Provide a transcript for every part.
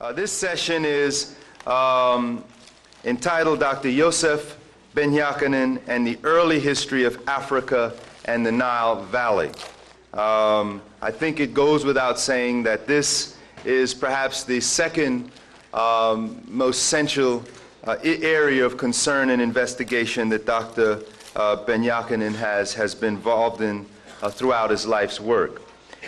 This session is entitled Dr. Yosef ben Jochannan and the Early History of Africa and the Nile Valley. I think it goes without saying that this is perhaps the second most central area of concern and investigation that Dr. ben Jochannan has been involved in throughout his life's work.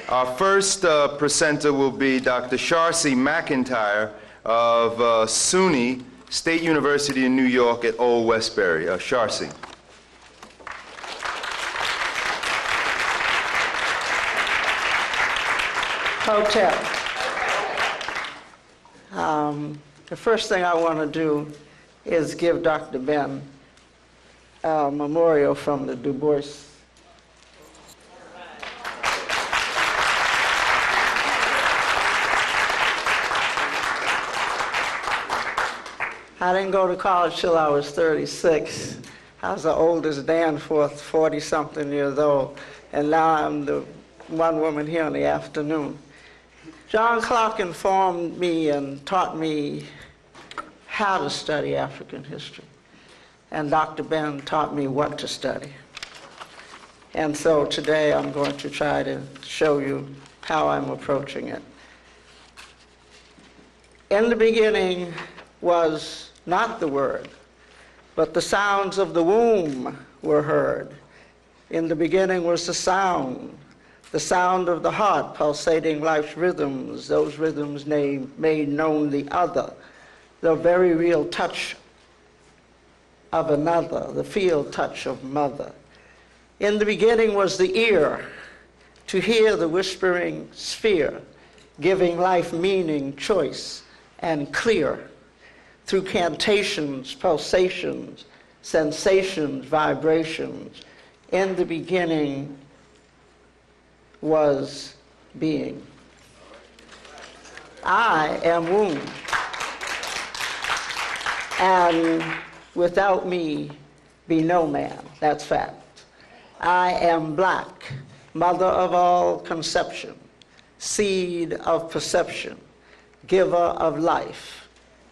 Our first presenter will be Dr. Sharcy McIntyre of SUNY State University in New York at Old Westbury. Sharcy. Hotel. The first thing I want to do is give Dr. Ben a memorial from the Du Bois. I didn't go to college till I was 36. I was the oldest Danforth, 40-something years old, and now I'm the one woman here in the afternoon. John Clark informed me and taught me how to study African history, and Dr. Ben taught me what to study. And so today I'm going to try to show you how I'm approaching it. In the beginning was not the word, but the sounds of the womb were heard. In the beginning was the sound of the heart pulsating life's rhythms, those rhythms made known the other, the very real touch of another, the field touch of mother. In the beginning was the ear to hear the whispering sphere, giving life meaning, choice, and clear. Through cantations, pulsations, sensations, vibrations. In the beginning was being. I am womb. And without me be no man. That's fact. I am black, mother of all conception, seed of perception, giver of life.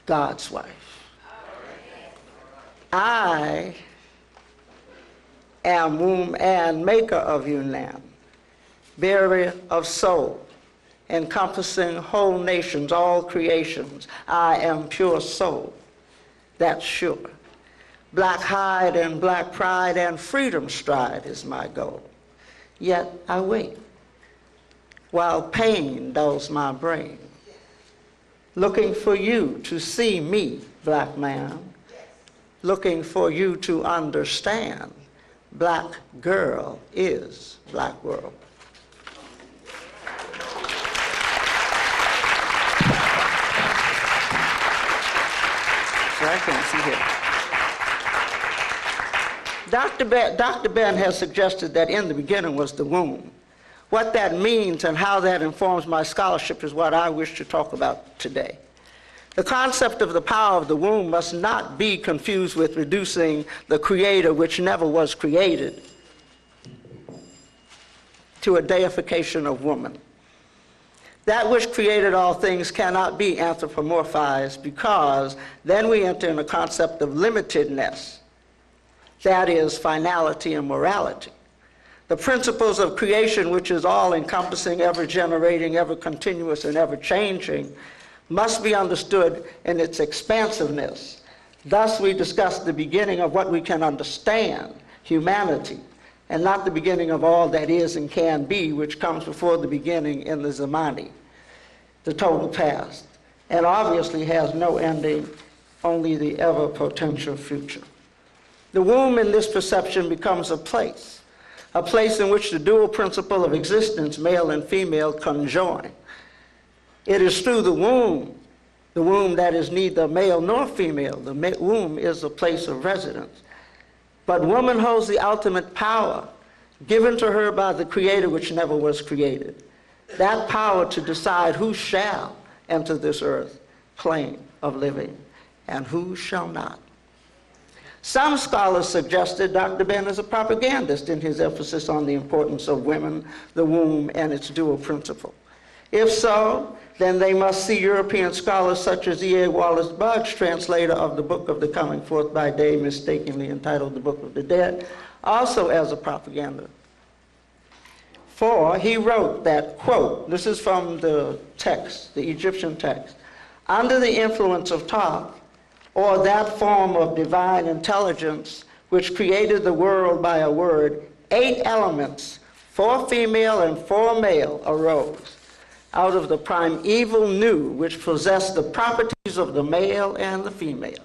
God's wife. I am womb and maker of Yunnan, bearer of soul, encompassing whole nations, all creations. I am pure soul, that's sure. Black hide and black pride and freedom stride is my goal. Yet I wait, while pain dulls my brain. Looking for you to see me, black man. Looking for you to understand. Black girl is black world. So I can't see here. Dr. Ben has suggested that in the beginning was the womb. What that means and how that informs my scholarship is what I wish to talk about today. The concept of the power of the womb must not be confused with reducing the creator, which never was created, to a deification of woman. That which created all things cannot be anthropomorphized, because then we enter in a concept of limitedness, that is, finality and morality. The principles of creation, which is all-encompassing, ever-generating, ever-continuous, and ever-changing, must be understood in its expansiveness. Thus, we discuss the beginning of what we can understand, humanity, and not the beginning of all that is and can be, which comes before the beginning in the Zamani, the total past, and obviously has no ending, only the ever-potential future. The womb in this perception becomes a place in which the dual principle of existence, male and female, conjoin. It is through the womb that is neither male nor female. The womb is a place of residence. But woman holds the ultimate power given to her by the Creator, which never was created. That power to decide who shall enter this earth plane of living and who shall not. Some scholars suggested Dr. Ben is a propagandist in his emphasis on the importance of women, the womb, and its dual principle. If so, then they must see European scholars such as E.A. Wallace Budge, translator of the Book of the Coming Forth by Day, mistakenly entitled the Book of the Dead, also as a propaganda. For he wrote that, quote, this is from the text, the Egyptian text, under the influence of Thoth, or that form of divine intelligence which created the world by a word, 8 elements, 4 female and 4 male, arose out of the primeval nu, which possessed the properties of the male and the female.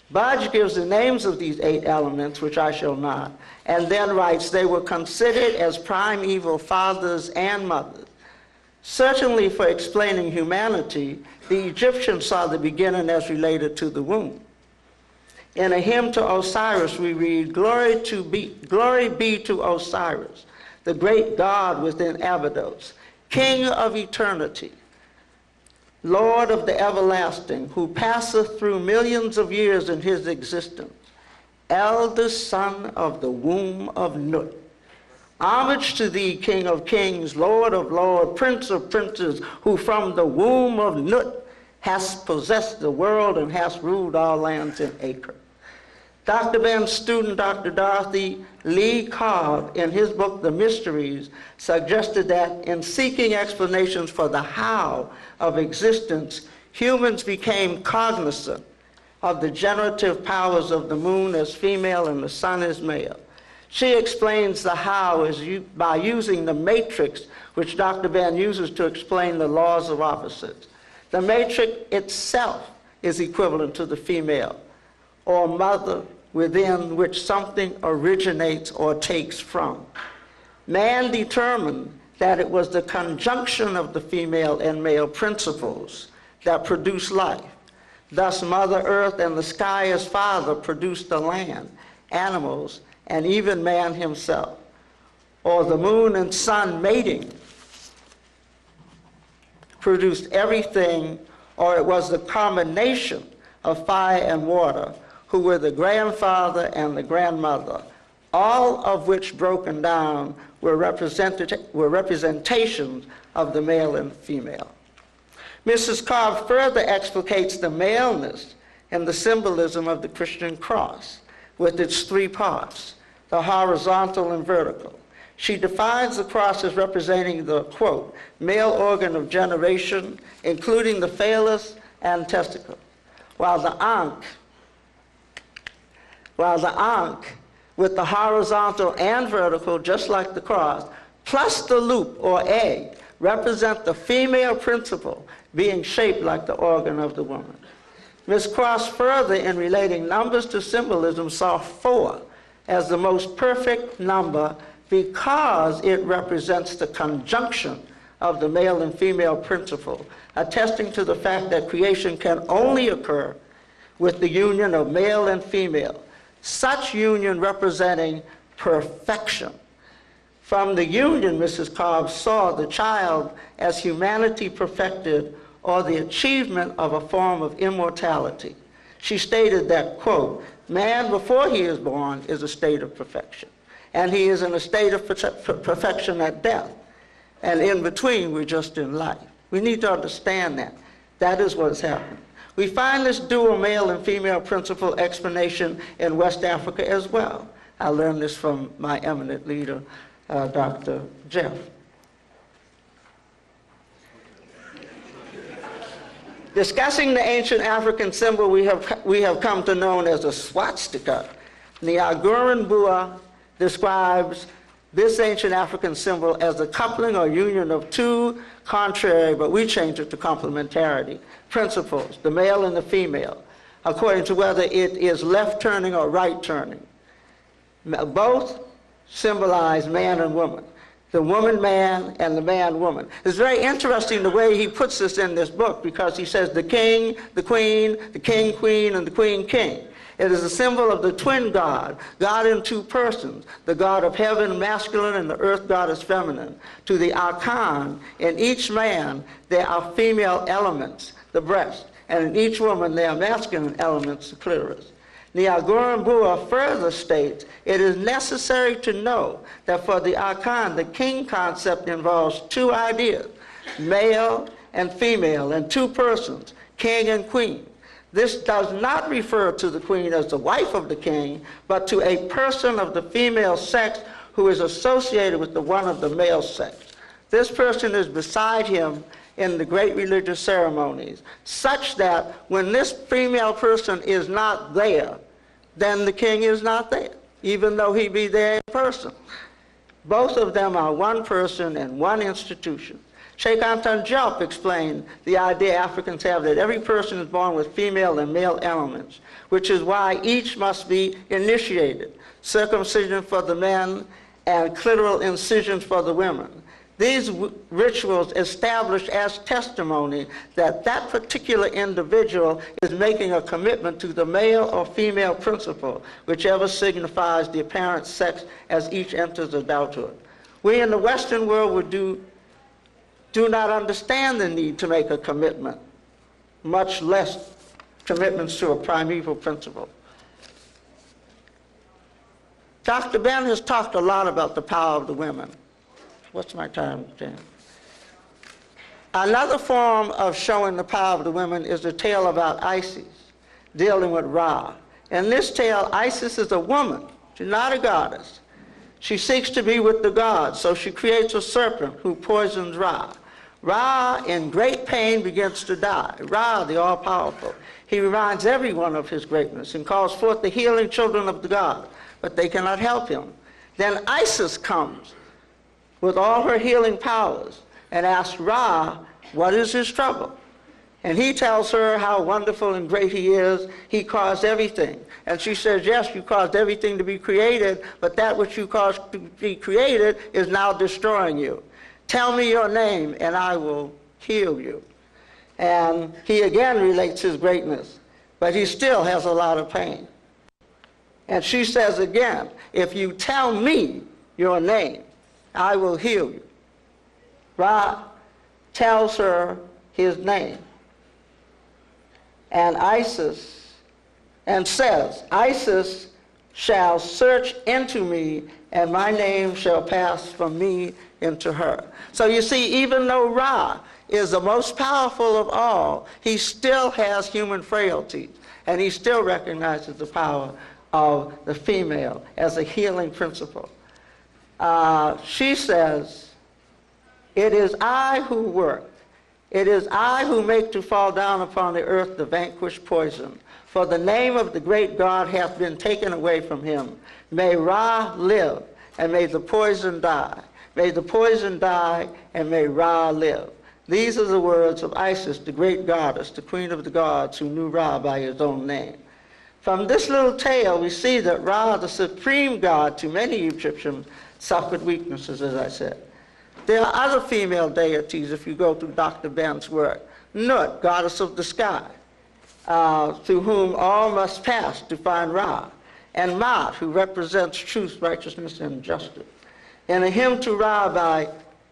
Budge gives the names of these 8 elements, which I shall not, and then writes they were considered as primeval fathers and mothers. Certainly for explaining humanity, the Egyptians saw the beginning as related to the womb. In a hymn to Osiris, we read, glory be to Osiris, the great God within Abydos, King of eternity, Lord of the everlasting, who passeth through millions of years in his existence, eldest son of the womb of Nut. Homage to thee, King of kings, Lord of lords, Prince of princes, who from the womb of Nut hast possessed the world and hast ruled all lands in acre. Dr. Ben's student, Dr. Dorothy Lee Cobb, in his book, The Mysteries, suggested that in seeking explanations for the how of existence, humans became cognizant of the generative powers of the moon as female and the sun as male. She explains the how by using the matrix, which Dr. Ben uses to explain the laws of opposites. The matrix itself is equivalent to the female, or mother, within which something originates or takes from. Man determined that it was the conjunction of the female and male principles that produced life. Thus, Mother Earth and the sky as father produced the land, animals, and even man himself. Or the moon and sun mating produced everything, or it was the combination of fire and water, who were the grandfather and the grandmother, all of which broken down were representations of the male and female. Mrs. Cobb further explicates the maleness and the symbolism of the Christian cross with its 3 parts, the horizontal and vertical. She defines the cross as representing the, quote, male organ of generation, including the phallus and testicle, while the ankh with the horizontal and vertical, just like the cross, plus the loop or egg, represent the female principle being shaped like the organ of the woman. Ms. Cross further, in relating numbers to symbolism, saw 4 as the most perfect number because it represents the conjunction of the male and female principle, attesting to the fact that creation can only occur with the union of male and female, such union representing perfection. From the union, Mrs. Cobb saw the child as humanity perfected, or the achievement of a form of immortality. She stated that, quote, man before he is born is a state of perfection, and he is in a state of perfection at death, and in between we're just in life. We need to understand that. That is what has happened. We find this dual male and female principle explanation in West Africa as well. I learned this from my eminent leader, Dr. Jeff. Discussing the ancient African symbol we have come to know as a swastika, Nyaguran Bua describes this ancient African symbol as the coupling or union of 2 contrary, but we change it to complementarity, principles, the male and the female, according to whether it is left turning or right turning. Both symbolize man and woman, the woman-man and the man-woman. It's very interesting the way he puts this in this book, because he says the king, the queen, the king-queen, and the queen-king. It is a symbol of the twin God, God in 2 persons, the God of heaven masculine and the earth goddess feminine. To the archon, in each man there are female elements, the breast, and in each woman there are masculine elements, the clitoris. Niagara further states, it is necessary to know that for the Akan, the king concept involves two ideas, male and female, and two persons, king and queen. This does not refer to the queen as the wife of the king, but to a person of the female sex who is associated with the one of the male sex. This person is beside him in the great religious ceremonies, such that when this female person is not there, then the king is not there, even though he be there in person. Both of them are one person and one institution. Sheikh Anton Diop explained the idea Africans have that every person is born with female and male elements, which is why each must be initiated, circumcision for the men and clitoral incisions for the women. These rituals establish as testimony that that particular individual is making a commitment to the male or female principle, whichever signifies the apparent sex as each enters adulthood. We in the Western world would do not understand the need to make a commitment, much less commitments to a primeval principle. Dr. Ben has talked a lot about the power of the women. What's my time, Jan? Another form of showing the power of the women is the tale about Isis, dealing with Ra. In this tale, Isis is a woman. She's not a goddess. She seeks to be with the gods, so she creates a serpent who poisons Ra. Ra, in great pain, begins to die. Ra, the all-powerful, he reminds everyone of his greatness and calls forth the healing children of the god, but they cannot help him. Then Isis comes with all her healing powers and asks Ra, what is his trouble? And he tells her how wonderful and great he is. He caused everything. And she says, yes, you caused everything to be created, but that which you caused to be created is now destroying you. Tell me your name and I will heal you. And he again relates his greatness, but he still has a lot of pain. And she says again, if you tell me your name, I will heal you. Ra tells her his name. And says, Isis shall search into me, and my name shall pass from me into her. So you see, even though Ra is the most powerful of all, he still has human frailties, and he still recognizes the power of the female as a healing principle. She says, it is I who work. It is I who make to fall down upon the earth the vanquished poison. For the name of the great God hath been taken away from him. May Ra live, and may the poison die. May the poison die, and may Ra live. These are the words of Isis, the great goddess, the queen of the gods, who knew Ra by his own name. From this little tale, we see that Ra, the supreme god to many Egyptians, suffered weaknesses, as I said. There are other female deities, if you go through Dr. Ben's work. Nut, goddess of the sky, through whom all must pass to find Ra. And Maat, who represents truth, righteousness, and justice. In a hymn to Ra by,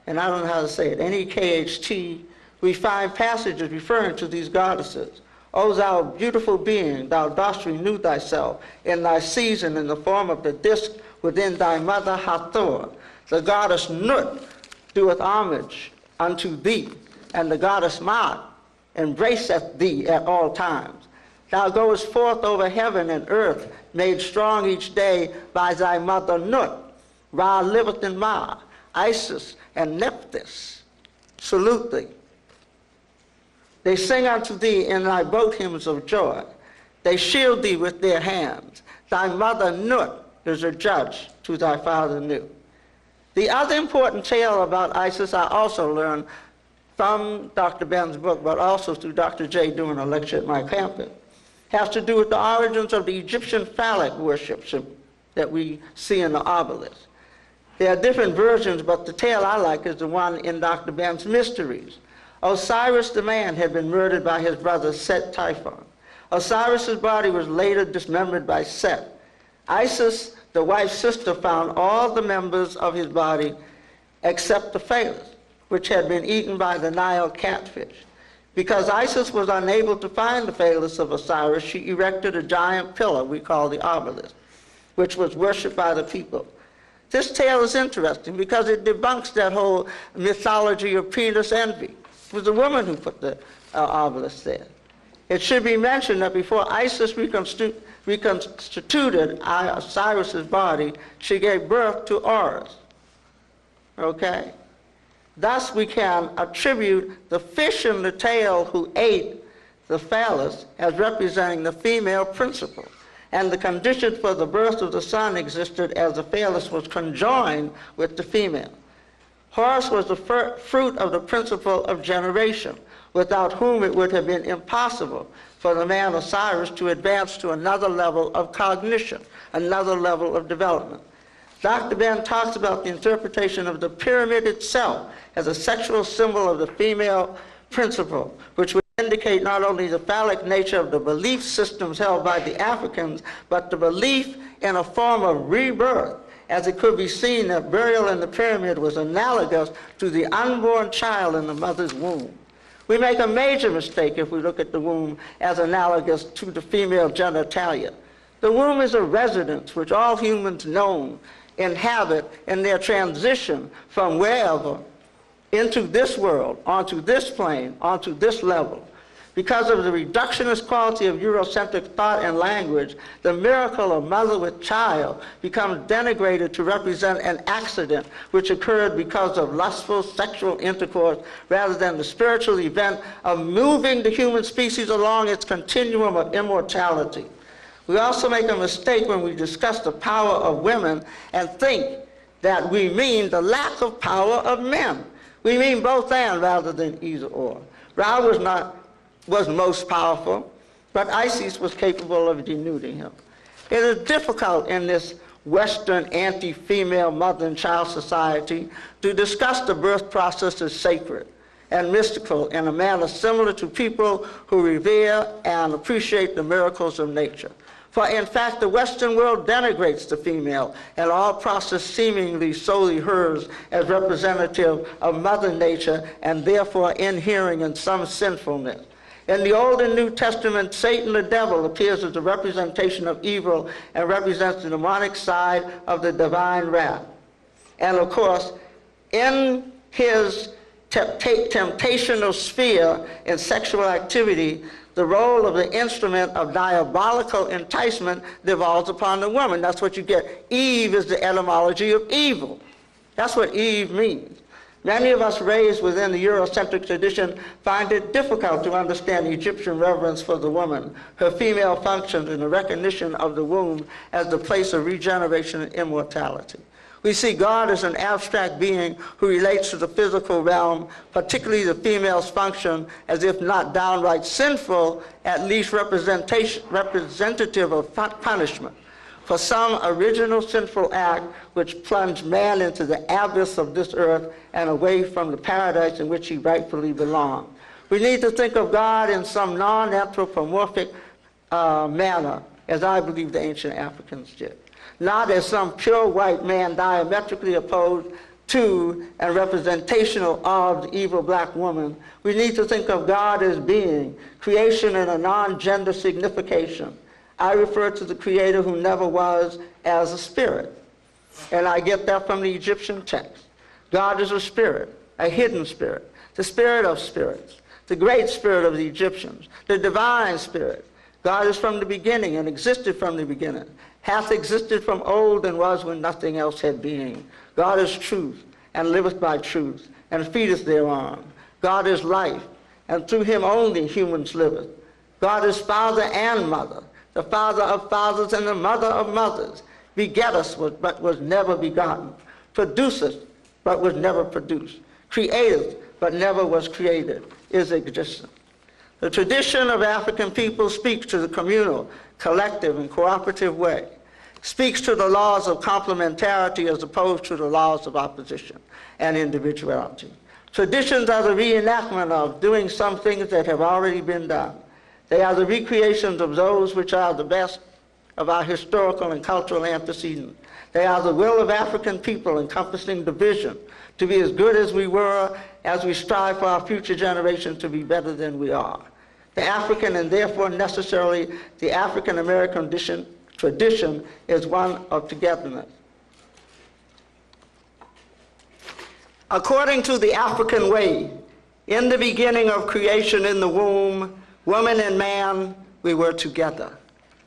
and I don't know how to say it, N-E-K-H-T, we find passages referring to these goddesses. O thou beautiful being, thou dost renew thyself in thy season in the form of the disk within thy mother Hathor. The goddess Nut doeth homage unto thee, and the goddess Maat embraceth thee at all times. Thou goest forth over heaven and earth, made strong each day by thy mother Nut. Ra liveth in Ma. Isis and Nephthys salute thee. They sing unto thee in thy boat hymns of joy. They shield thee with their hands. Thy mother Nut is a judge to thy father Nu. The other important tale about Isis I also learned from Dr. Ben's book, but also through Dr. J doing a lecture at my campus, has to do with the origins of the Egyptian phallic worship that we see in the obelisk. There are different versions, but the tale I like is the one in Dr. Ben's Mysteries. Osiris the man had been murdered by his brother Set Typhon. Osiris's body was later dismembered by Set. Isis, the wife's sister, found all the members of his body except the phallus, which had been eaten by the Nile catfish. Because Isis was unable to find the phallus of Osiris, she erected a giant pillar we call the obelisk, which was worshipped by the people. This tale is interesting because it debunks that whole mythology of penis envy. It was a woman who put the obelisk there. It should be mentioned that before Isis reconstituted Osiris's body, she gave birth to Horus. Okay? Thus we can attribute the fish in the tail who ate the phallus as representing the female principle. And the condition for the birth of the son existed as the phallus was conjoined with the female. Horus was the fruit of the principle of generation, without whom it would have been impossible for the man Osiris to advance to another level of cognition, another level of development. Dr. Ben talks about the interpretation of the pyramid itself as a sexual symbol of the female principle, which would indicate not only the phallic nature of the belief systems held by the Africans, but the belief in a form of rebirth, as it could be seen that burial in the pyramid was analogous to the unborn child in the mother's womb. We make a major mistake if we look at the womb as analogous to the female genitalia. The womb is a residence which all humans known inhabit in their transition from wherever into this world, onto this plane, onto this level. Because of the reductionist quality of Eurocentric thought and language, the miracle of mother with child becomes denigrated to represent an accident which occurred because of lustful sexual intercourse rather than the spiritual event of moving the human species along its continuum of immortality. We also make a mistake when we discuss the power of women and think that we mean the lack of power of men. We mean both and rather than either or. Ra was most powerful, but Isis was capable of denuding him. It is difficult in this Western anti-female mother and child society to discuss the birth process as sacred and mystical in a manner similar to people who revere and appreciate the miracles of nature. For in fact, the Western world denigrates the female and all process seemingly solely hers as representative of Mother Nature and therefore inhering in some sinfulness. In the Old and New Testament, Satan the devil appears as a representation of evil and represents the demonic side of the divine wrath. And of course, in his temptational sphere in sexual activity, the role of the instrument of diabolical enticement devolves upon the woman. That's what you get. Eve is the etymology of evil. That's what Eve means. Many of us raised within the Eurocentric tradition find it difficult to understand Egyptian reverence for the woman, her female functions, and the recognition of the womb as the place of regeneration and immortality. We see God as an abstract being who relates to the physical realm, particularly the female's function, as if not downright sinful, at least representative of punishment for some original sinful act which plunged man into the abyss of this earth and away from the paradise in which he rightfully belonged. We need to think of God in some non-anthropomorphic manner, as I believe the ancient Africans did. Not as some pure white man diametrically opposed to and representational of the evil black woman. We need to think of God as being, creation in a non-gender signification. I refer to the Creator who never was as a spirit. And I get that from the Egyptian text. God is a spirit, a hidden spirit, the spirit of spirits, the great spirit of the Egyptians, the divine spirit. God is from the beginning and existed from the beginning, hath existed from old and was when nothing else had being. God is truth and liveth by truth and feedeth thereon. God is life, and through him only humans liveth. God is father and mother, the father of fathers and the mother of mothers, begetteth but was never begotten, produceth but was never produced, createth but never was created, is existent. The tradition of African people speaks to the communal, collective, and cooperative way, speaks to the laws of complementarity as opposed to the laws of opposition and individuality. Traditions are the reenactment of doing some things that have already been done. They are the recreations of those which are the best of our historical and cultural antecedents. They are the will of African people encompassing the vision to be as good as we were as we strive for our future generations to be better than we are. The African and therefore necessarily the African American tradition is one of togetherness. According to the African way, in the beginning of creation in the womb, woman and man, we were together.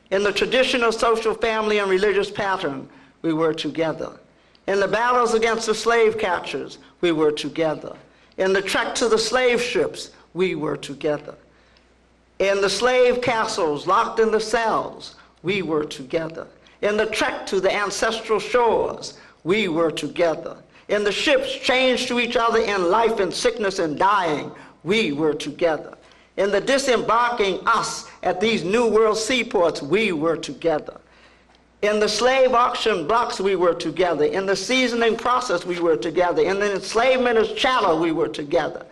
In the traditional social, family, and religious pattern, we were together. In the battles against the slave catchers, we were together. In the trek to the slave ships, we were together. In the slave castles locked in the cells, we were together. In the trek to the ancestral shores, we were together. In the ships changed to each other in life and sickness and dying, we were together. In the disembarking us at these new world seaports, we were together. In the slave auction blocks, we were together. In the seasoning process, we were together. In the enslavement as chattel, we were together.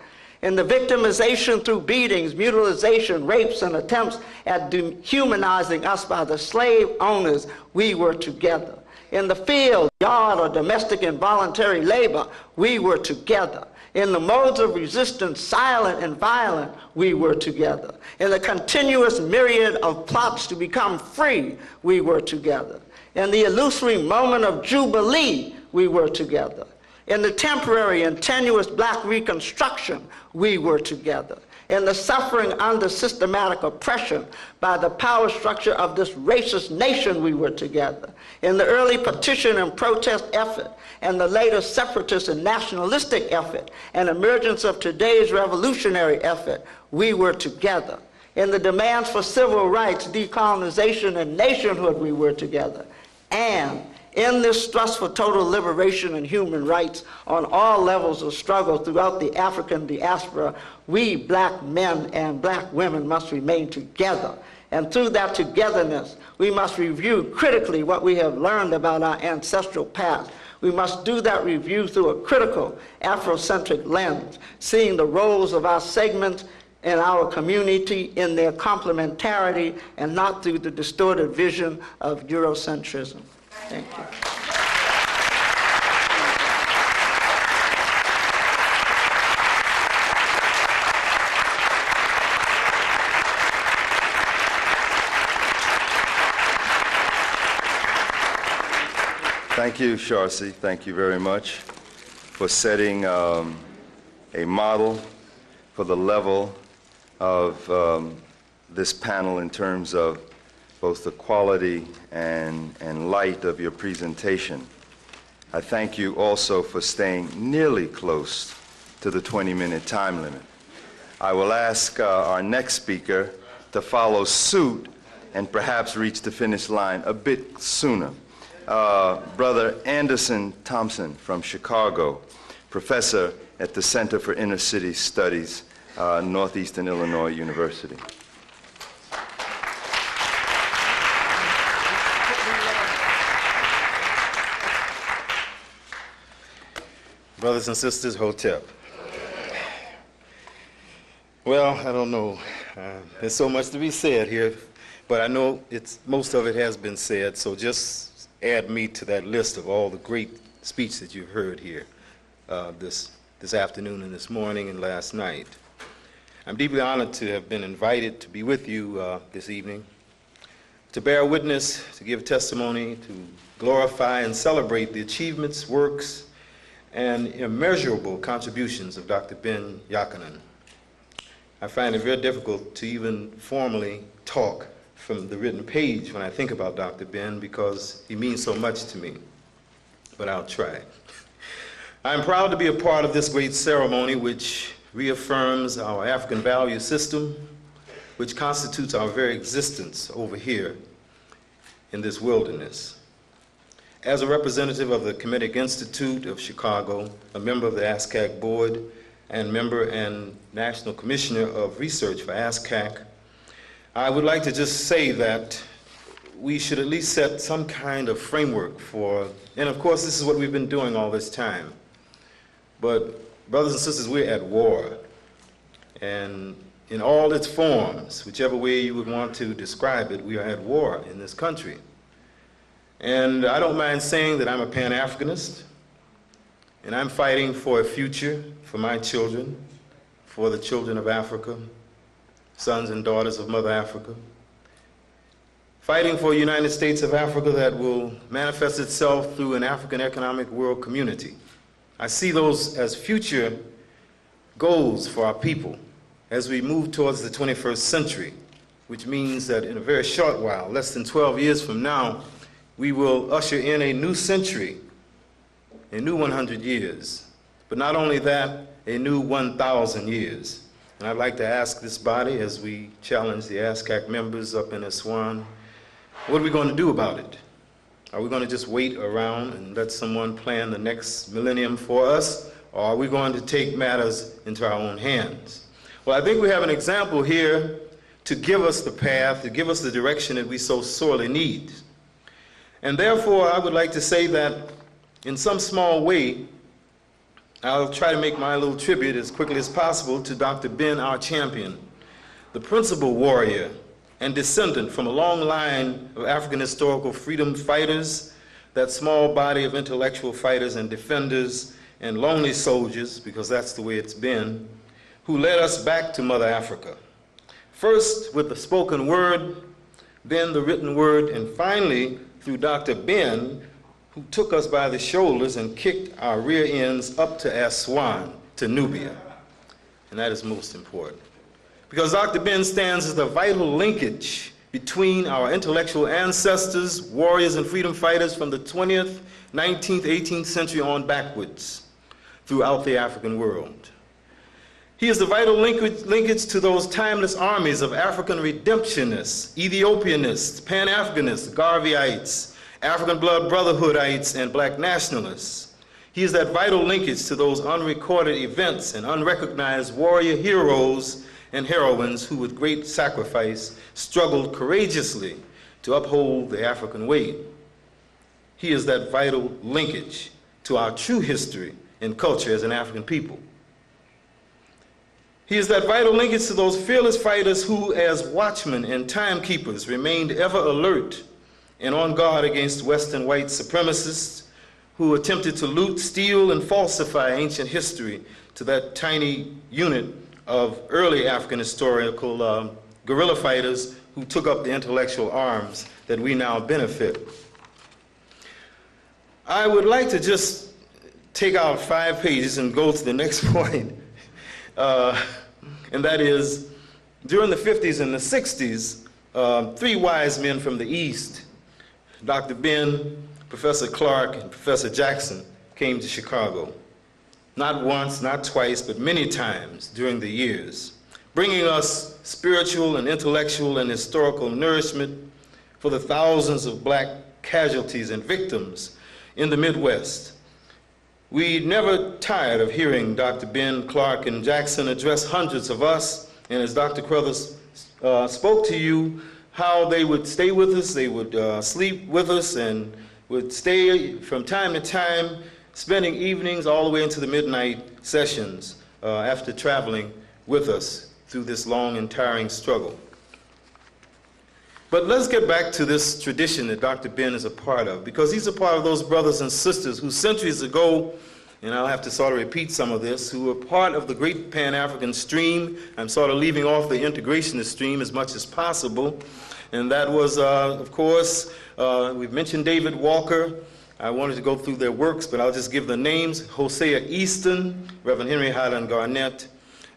In the victimization through beatings, mutilization, rapes, and attempts at dehumanizing us by the slave owners, we were together. In the field, yard, or domestic involuntary labor, we were together. In the modes of resistance, silent and violent, we were together. In the continuous myriad of plots to become free, we were together. In the illusory moment of jubilee, we were together. In the temporary and tenuous black reconstruction, we were together. In the suffering under systematic oppression by the power structure of this racist nation, we were together. In the early petition and protest effort, and the later separatist and nationalistic effort, and emergence of today's revolutionary effort, we were together. In the demands for civil rights, decolonization, and nationhood, we were together. And in this thrust for total liberation and human rights on all levels of struggle throughout the African diaspora, we black men and black women must remain together. And through that togetherness, we must review critically what we have learned about our ancestral past. We must do that review through a critical Afrocentric lens, seeing the roles of our segments in our community in their complementarity and not through the distorted vision of Eurocentrism. Thank you. Thank you, Sharcy. Thank you very much for setting a model for the level of this panel in terms of both the quality and light of your presentation. I thank you also for staying nearly close to the 20-minute time limit. I will ask our next speaker to follow suit and perhaps reach the finish line a bit sooner. Brother Anderson Thompson from Chicago, professor at the Center for Inner City Studies, Northeastern Illinois University. Brothers and sisters, Hotep. Well, I don't know. There's so much to be said here, but I know most of it has been said, so just add me to that list of all the great speeches that you've heard here this afternoon and this morning and last night. I'm deeply honored to have been invited to be with you this evening, to bear witness, to give testimony, to glorify and celebrate the achievements, works, and immeasurable contributions of Dr. Ben Jochannan. I find it very difficult to even formally talk from the written page when I think about Dr. Ben because he means so much to me, but I'll try. I'm proud to be a part of this great ceremony which reaffirms our African value system, which constitutes our very existence over here in this wilderness. As a representative of the Kemetic Institute of Chicago, a member of the ASCAC board, and member and National Commissioner of Research for ASCAC, I would like to just say that we should at least set some kind of framework for, and of course this is what we've been doing all this time, but brothers and sisters, we're at war, and in all its forms, whichever way you would want to describe it, we are at war in this country. And I don't mind saying that I'm a Pan-Africanist, and I'm fighting for a future for my children, for the children of Africa, sons and daughters of Mother Africa, fighting for a United States of Africa that will manifest itself through an African economic world community. I see those as future goals for our people as we move towards the 21st century, which means that in a very short while, less than 12 years from now, we will usher in a new century, a new 100 years. But not only that, a new 1,000 years. And I'd like to ask this body, as we challenge the ASCAC members up in Aswan, what are we going to do about it? Are we going to just wait around and let someone plan the next millennium for us? Or are we going to take matters into our own hands? Well, I think we have an example here to give us the path, to give us the direction that we so sorely need. And therefore, I would like to say that in some small way, I'll try to make my little tribute as quickly as possible to Dr. Ben, our champion, the principal warrior and descendant from a long line of African historical freedom fighters, that small body of intellectual fighters and defenders and lonely soldiers, because that's the way it's been, who led us back to Mother Africa. First with the spoken word, then the written word, and finally through Dr. Ben, who took us by the shoulders and kicked our rear ends up to Aswan, to Nubia. And that is most important. Because Dr. Ben stands as the vital linkage between our intellectual ancestors, warriors and freedom fighters from the 20th, 19th, 18th century on backwards throughout the African world. He is the vital linkage to those timeless armies of African redemptionists, Ethiopianists, Pan-Africanists, Garveyites, African blood brotherhoodites, and black nationalists. He is that vital linkage to those unrecorded events and unrecognized warrior heroes and heroines who with great sacrifice struggled courageously to uphold the African way. He is that vital linkage to our true history and culture as an African people. He is that vital linkage to those fearless fighters who, as watchmen and timekeepers, remained ever alert and on guard against Western white supremacists who attempted to loot, steal, and falsify ancient history to that tiny unit of early African historical guerrilla fighters who took up the intellectual arms that we now benefit. I would like to just take out 5 pages and go to the next point. And that is, during the 50s and the 60s, 3 wise men from the East, Dr. Ben, Professor Clark, and Professor Jackson, came to Chicago. Not once, not twice, but many times during the years, bringing us spiritual and intellectual and historical nourishment for the thousands of black casualties and victims in the Midwest. We never tired of hearing Dr. Ben, Clark, and Jackson address hundreds of us, and as Dr. Crothers spoke to you, how they would stay with us, they would sleep with us, and would stay from time to time, spending evenings all the way into the midnight sessions after traveling with us through this long and tiring struggle. But let's get back to this tradition that Dr. Ben is a part of, because he's a part of those brothers and sisters who centuries ago, and I'll have to sort of repeat some of this, who were part of the great Pan-African stream. I'm sort of leaving off the integrationist stream as much as possible. And that was, of course, we've mentioned David Walker. I wanted to go through their works, but I'll just give the names. Hosea Easton, Reverend Henry Highland Garnett,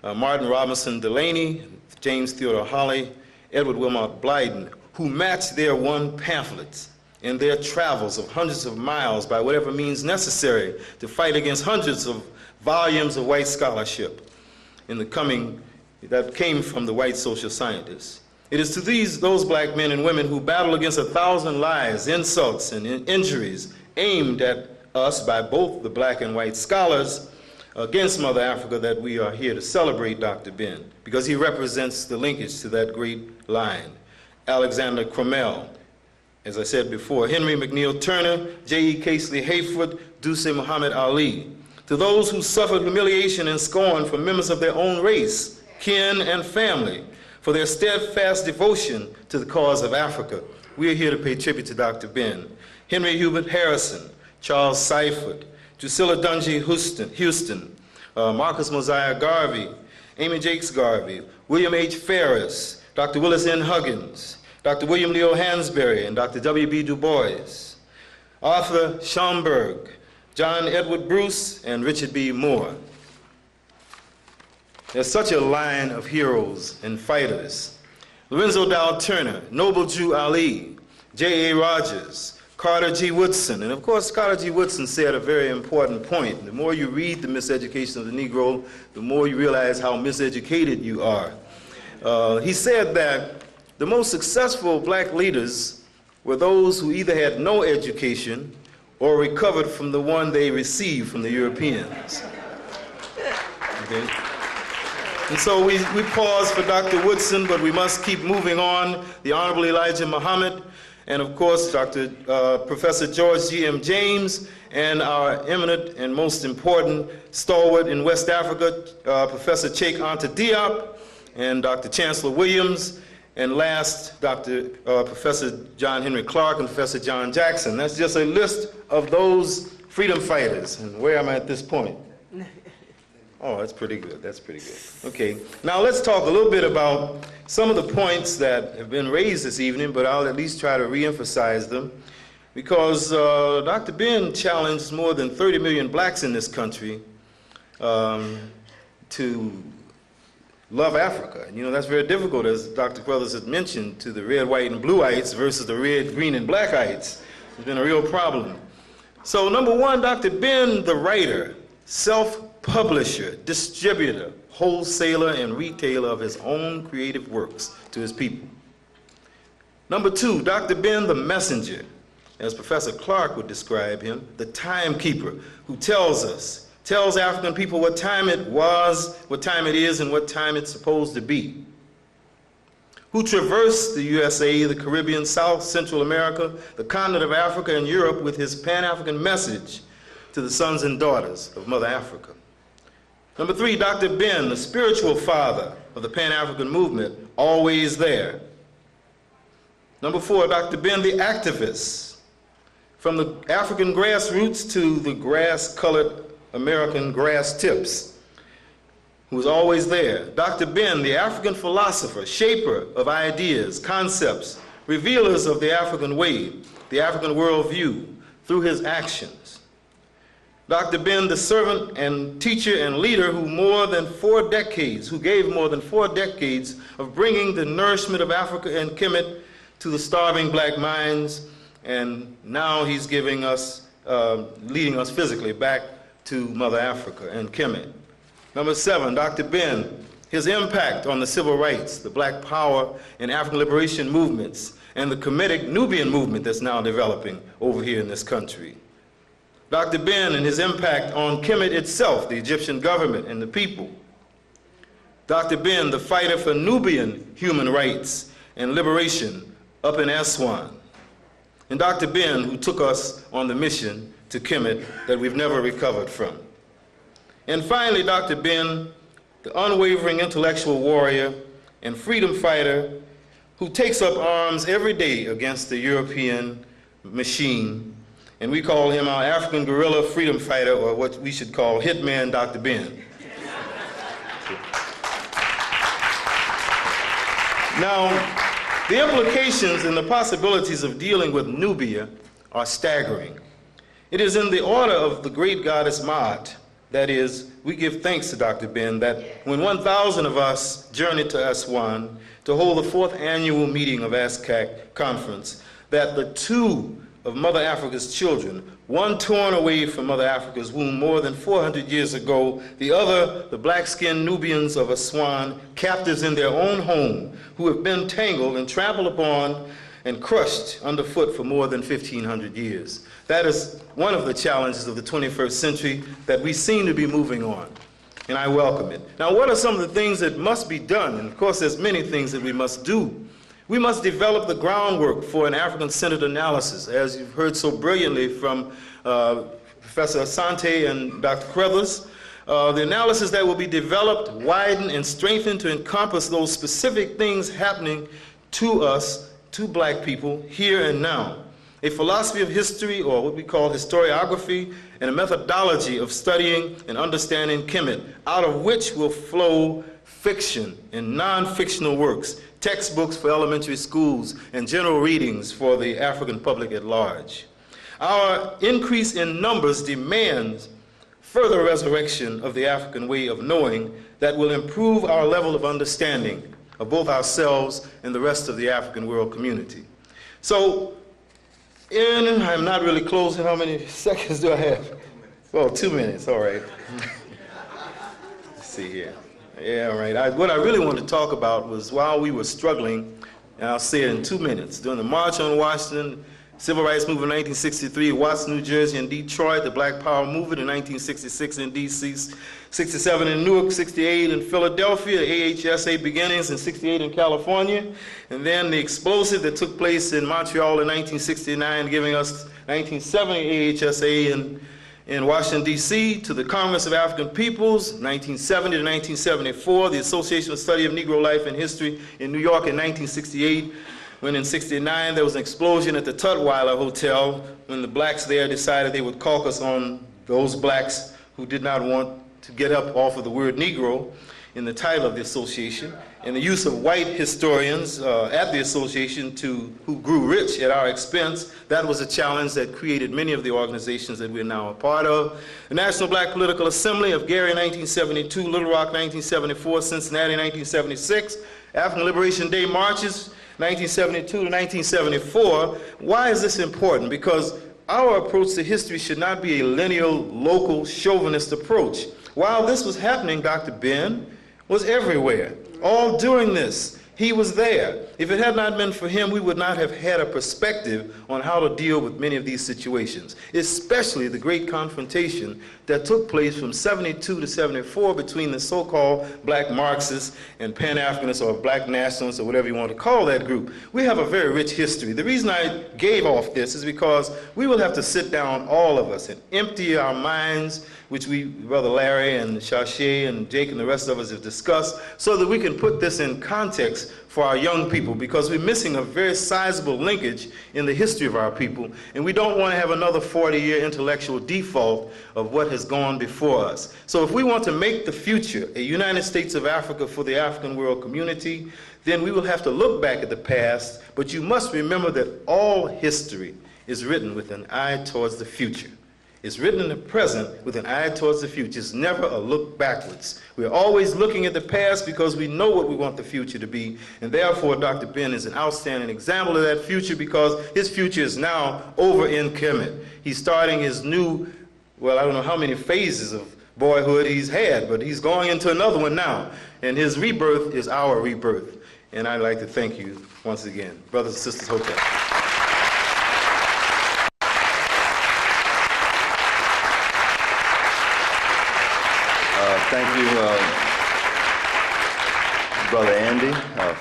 Martin Robinson Delaney, James Theodore Holly, Edward Wilmot Blyden, who matched their one pamphlets in their travels of hundreds of miles by whatever means necessary to fight against hundreds of volumes of white scholarship in the coming, that came from the white social scientists. It is to those black men and women who battle against 1,000 lies, insults, and injuries aimed at us by both the black and white scholars against Mother Africa that we are here to celebrate Dr. Ben, because he represents the linkage to that great line. Alexander Crummell, as I said before, Henry McNeil Turner, J.E. Casely Hayford, Dusé Muhammad Ali. To those who suffered humiliation and scorn from members of their own race, kin, and family for their steadfast devotion to the cause of Africa. We are here to pay tribute to Dr. Ben. Henry Hubert Harrison, Charles Seifert, Drusilla Dungy Houston, Marcus Mosiah Garvey, Amy Jakes Garvey, William H. Ferris, Dr. Willis N. Huggins, Dr. William Leo Hansberry, and Dr. W.B. Du Bois, Arthur Schomburg, John Edward Bruce, and Richard B. Moore. There's such a line of heroes and fighters. Lorenzo Dow Turner, Noble Jew Ali, J.A. Rogers, Carter G. Woodson. And of course, Carter G. Woodson said a very important point. The more you read The Miseducation of the Negro, the more you realize how miseducated you are. He said that the most successful black leaders were those who either had no education or recovered from the one they received from the Europeans. Okay? And so we pause for Dr. Woodson, but we must keep moving on. The Honorable Elijah Muhammad, and of course, Professor George G.M. James, and our eminent and most important stalwart in West Africa, Professor Cheikh Anta Diop, and Dr. Chancellor Williams, and last, Professor John Henry Clark and Professor John Jackson. That's just a list of those freedom fighters. And where am I at this point? Oh, that's pretty good. That's pretty good. Okay. Now let's talk a little bit about some of the points that have been raised this evening, but I'll at least try to reemphasize them, because Dr. Ben challenged more than 30 million blacks in this country to love Africa. And, you know, that's very difficult, as Dr. Crothers had mentioned, to the red, white, and blue-ites versus the red, green, and black-ites. It's been a real problem. So number one, Dr. Ben, the writer, self-publisher, distributor, wholesaler, and retailer of his own creative works to his people. Number two, Dr. Ben, the messenger, as Professor Clark would describe him, the timekeeper, who tells African people what time it was, what time it is, and what time it's supposed to be. Who traversed the USA, the Caribbean, South, Central America, the continent of Africa, and Europe with his Pan-African message to the sons and daughters of Mother Africa. Number three, Dr. Ben, the spiritual father of the Pan-African movement, always there. Number four, Dr. Ben, the activist, from the African grassroots to the grass-colored American grass tips, who was always there. Dr. Ben, the African philosopher, shaper of ideas, concepts, revealers of the African way, the African worldview, through his actions. Dr. Ben, the servant and teacher and leader who gave more than 4 decades of bringing the nourishment of Africa and Kemet to the starving black minds, and now he's giving us, leading us physically back to Mother Africa and Kemet. Number 7, Dr. Ben, his impact on the civil rights, the Black Power and African liberation movements, and the Kemetic Nubian movement that's now developing over here in this country. Dr. Ben and his impact on Kemet itself, the Egyptian government and the people. Dr. Ben, the fighter for Nubian human rights and liberation up in Aswan. And Dr. Ben, who took us on the mission to Kemet that we've never recovered from. And finally, Dr. Ben, the unwavering intellectual warrior and freedom fighter who takes up arms every day against the European machine. And we call him our African guerrilla freedom fighter, or what we should call Hitman Dr. Ben. Now, the implications and the possibilities of dealing with Nubia are staggering. It is in the order of the great goddess Maat, that is, we give thanks to Dr. Ben that when 1,000 of us journeyed to Aswan to hold the 4th annual meeting of ASCAC conference, that the 2 of Mother Africa's children, one torn away from Mother Africa's womb more than 400 years ago, the other, the black-skinned Nubians of Aswan, captives in their own home, who have been tangled and trampled upon and crushed underfoot for more than 1,500 years. That is one of the challenges of the 21st century that we seem to be moving on, and I welcome it. Now, what are some of the things that must be done? And of course, there's many things that we must do. We must develop the groundwork for an African-centered analysis, as you've heard so brilliantly from Professor Asante and Dr. Crothers. The analysis that will be developed, widened, and strengthened to encompass those specific things happening to us, to black people, here and now. A philosophy of history, or what we call historiography, and a methodology of studying and understanding Kemet, out of which will flow fiction and non-fictional works, textbooks for elementary schools, and general readings for the African public at large. Our increase in numbers demands further resurrection of the African way of knowing that will improve our level of understanding of both ourselves and the rest of the African world community. So, I'm not really closing. How many seconds do I have? Well, 2 minutes, all right. Let's see here. Yeah, all right. What I really want to talk about was while we were struggling, and I'll say it in 2 minutes, during the March on Washington, Civil Rights Movement in 1963, Watson, New Jersey, and Detroit, the Black Power Movement in 1966 in D.C., 67 in Newark, 68 in Philadelphia, AHSA beginnings in 68 in California, and then the explosive that took place in Montreal in 1969, giving us 1970 AHSA in Washington, D.C., to the Congress of African Peoples, 1970 to 1974, the Association for the Study of Negro Life and History in New York in 1968, when in 69 there was an explosion at the Tutwiler Hotel when the blacks there decided they would caucus on those blacks who did not want to get up off of the word Negro in the title of the association, and the use of white historians at the association who grew rich at our expense. That was a challenge that created many of the organizations that we're now a part of. The National Black Political Assembly of Gary 1972, Little Rock 1974, Cincinnati 1976, African Liberation Day marches 1972 to 1974. Why is this important? Because our approach to history should not be a lineal, local, chauvinist approach. While this was happening, Dr. Ben was everywhere. All during this, he was there. If it had not been for him, we would not have had a perspective on how to deal with many of these situations, especially the great confrontation that took place from 72 to 74 between the so-called black Marxists and Pan-Africanists, or black nationalists, or whatever you want to call that group. We have a very rich history. The reason I gave off this is because we will have to sit down, all of us, and empty our minds, which Brother Larry and Shashay and Jake and the rest of us have discussed, so that we can put this in context for our young people, because we're missing a very sizable linkage in the history of our people, and we don't want to have another 40-year intellectual default of what has gone before us. So if we want to make the future a United States of Africa for the African world community, then we will have to look back at the past, but you must remember that all history is written with an eye towards the future. It's written in the present with an eye towards the future. It's never a look backwards. We're always looking at the past because we know what we want the future to be, and therefore Dr. Ben is an outstanding example of that future, because his future is now over in Kemet. He's starting his new, well, I don't know how many phases of boyhood he's had, but he's going into another one now, and his rebirth is our rebirth. And I'd like to thank you once again. Brothers and sisters, Hotep. Thank you, Brother Andy,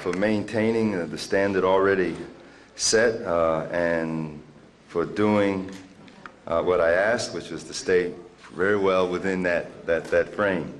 for maintaining the standard already set, and for doing what I asked, which was to stay very well within that frame.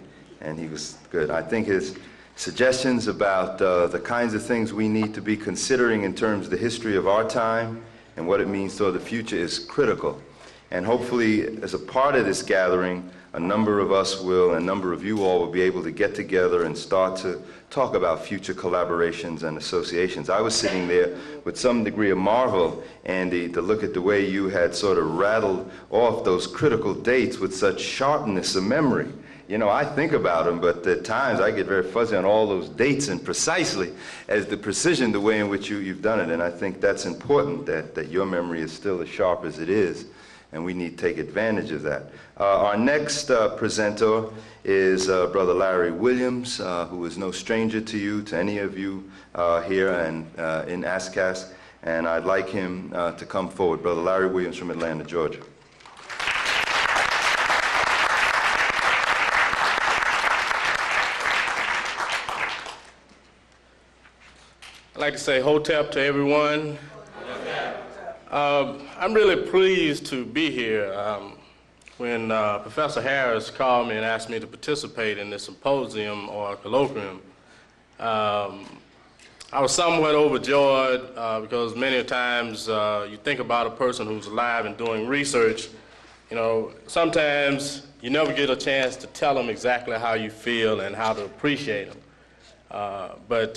And he was good. I think his suggestions about the kinds of things we need to be considering in terms of the history of our time and what it means toward the future is critical. And hopefully, as a part of this gathering, a number of us will, and a number of you all will be able to get together and start to talk about future collaborations and associations. I was sitting there with some degree of marvel, Andy, to look at the way you had sort of rattled off those critical dates with such sharpness of memory. You know, I think about them, but at times I get very fuzzy on all those dates, and precisely as the precision, the way in which you've done it. And I think that's important, that your memory is still as sharp as it is, and we need to take advantage of that. Our next presenter is Brother Larry Williams, who is no stranger to you, to any of you here and in ASCAS, and I'd like him to come forward. Brother Larry Williams from Atlanta, Georgia. I'd like to say Hotep to everyone. I'm really pleased to be here. when Professor Harris called me and asked me to participate in this symposium or colloquium, I was somewhat overjoyed because many times you think about a person who's alive and doing research, you know, sometimes you never get a chance to tell them exactly how you feel and how to appreciate them. But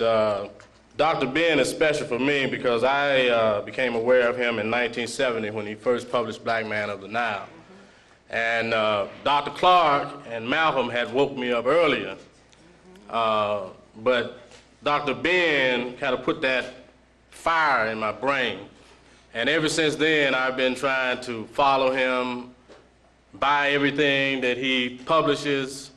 Dr. Ben is special for me because I became aware of him in 1970 when he first published Black Man of the Nile. And Dr. Clark and Malcolm had woke me up earlier, but Dr. Ben kind of put that fire in my brain. And ever since then, I've been trying to follow him, buy everything that he publishes,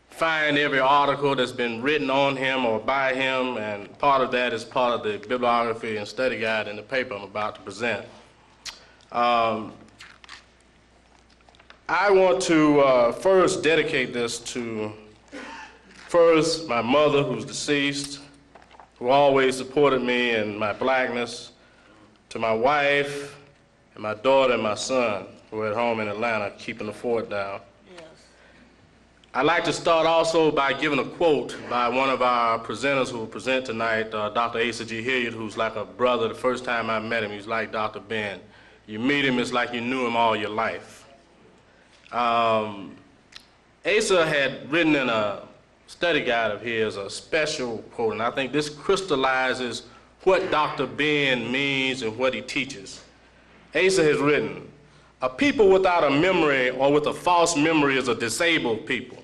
find every article that's been written on him or by him, and part of that is part of the bibliography and study guide in the paper I'm about to present. I want to first dedicate this to first, my mother, who's deceased, who always supported me in my blackness, to my wife, and my daughter and my son, who are at home in Atlanta, keeping the fort down. Yes. I'd like to start also by giving a quote by one of our presenters who will present tonight, Dr. Asa G. Hilliard, who's like a brother. The first time I met him, he was like Dr. Ben. You meet him, it's like you knew him all your life. Asa had written in a study guide of his a special quote, and I think this crystallizes what Dr. Ben means and what he teaches. Asa has written, "A people without a memory or with a false memory is a disabled people.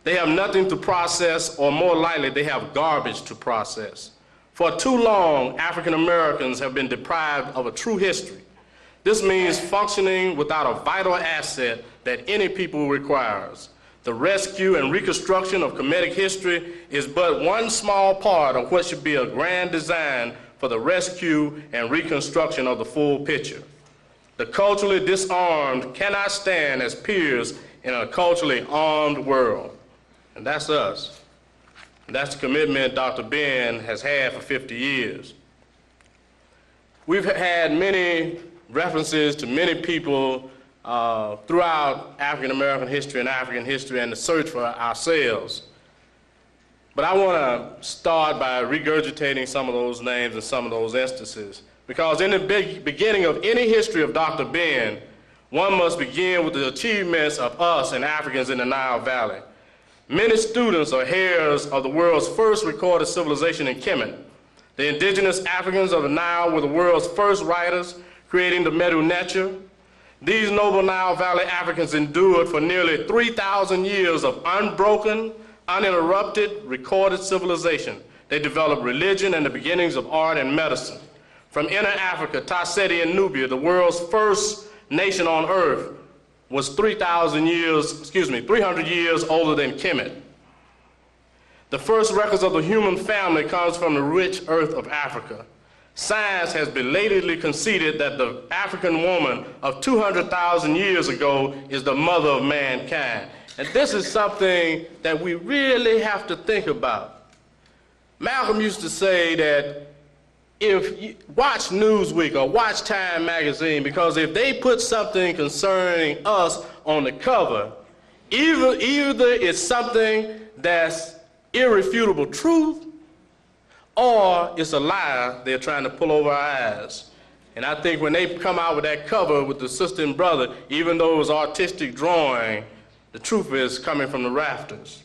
They have nothing to process, or more likely, they have garbage to process. For too long, African Americans have been deprived of a true history. This means functioning without a vital asset that any people requires. The rescue and reconstruction of Kemetic history is but one small part of what should be a grand design for the rescue and reconstruction of the full picture. The culturally disarmed cannot stand as peers in a culturally armed world." And that's us. And that's the commitment Dr. Ben has had for 50 years. We've had many references to many people throughout African American history and African history and the search for ourselves. But I want to start by regurgitating some of those names and some of those instances. Because in the beginning of any history of Dr. Ben, one must begin with the achievements of us and Africans in the Nile Valley. Many students are heirs of the world's first recorded civilization in Kemet. The indigenous Africans of the Nile were the world's first writers, creating the Medu Neter. These noble Nile Valley Africans endured for nearly 3,000 years of unbroken, uninterrupted, recorded civilization. They developed religion and the beginnings of art and medicine. From inner Africa, Tasseti and Nubia, the world's first nation on earth, was 300 years older than Kemet. The first records of the human family comes from the rich earth of Africa. Science has belatedly conceded that the African woman of 200,000 years ago is the mother of mankind. And this is something that we really have to think about. Malcolm used to say that if you watch Newsweek or watch Time magazine, because if they put something concerning us on the cover, either it's something that's irrefutable truth, or it's a lie they're trying to pull over our eyes. And I think when they come out with that cover with the sister and brother, even though it was artistic drawing, the truth is coming from the rafters.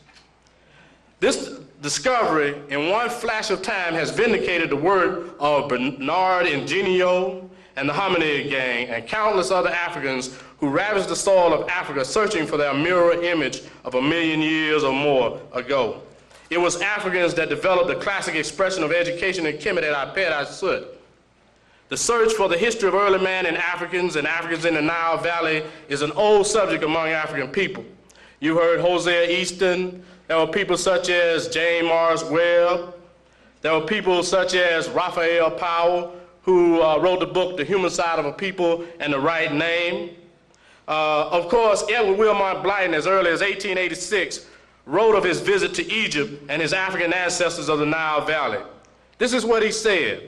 This discovery, in one flash of time, has vindicated the work of Bernard Ingenio and the Hominid Gang and countless other Africans who ravaged the soil of Africa searching for their mirror image of 1,000,000 years or more ago. It was Africans that developed the classic expression of education in Kemet at Apet Asut. The search for the history of early man and Africans in the Nile Valley is an old subject among African people. You heard Hosea Easton. There were people such as James Morris Webb. There were people such as Raphael Powell, who wrote the book, The Human Side of a People and the Right Name. Of course, Edward Wilmot Blyton, as early as 1886, wrote of his visit to Egypt and his African ancestors of the Nile Valley. This is what he said: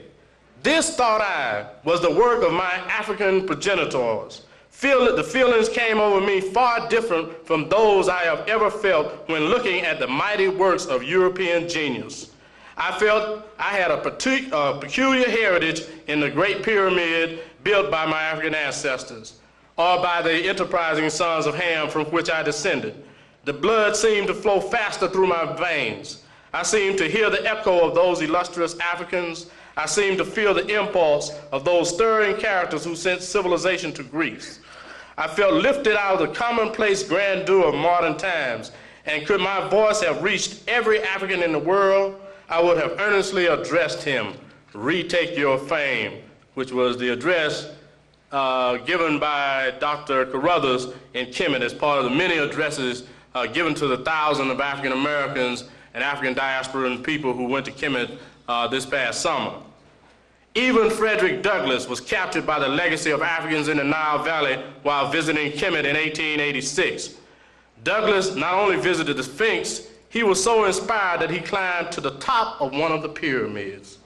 "This, thought I, was the work of my African progenitors, The feelings came over me far different from those I have ever felt when looking at the mighty works of European genius. I felt I had a peculiar heritage in the Great Pyramid built by my African ancestors, or by the enterprising sons of Ham from which I descended. The blood seemed to flow faster through my veins. I seemed to hear the echo of those illustrious Africans. I seemed to feel the impulse of those stirring characters who sent civilization to Greece. I felt lifted out of the commonplace grandeur of modern times, and could my voice have reached every African in the world, I would have earnestly addressed him, "Retake your fame," which was the address given by Dr. Carruthers in Kemet as part of the many addresses given to the thousands of African Americans and African diasporan people who went to Kemet this past summer. Even Frederick Douglass was captured by the legacy of Africans in the Nile Valley while visiting Kemet in 1886. Douglass not only visited the Sphinx, he was so inspired that he climbed to the top of one of the pyramids.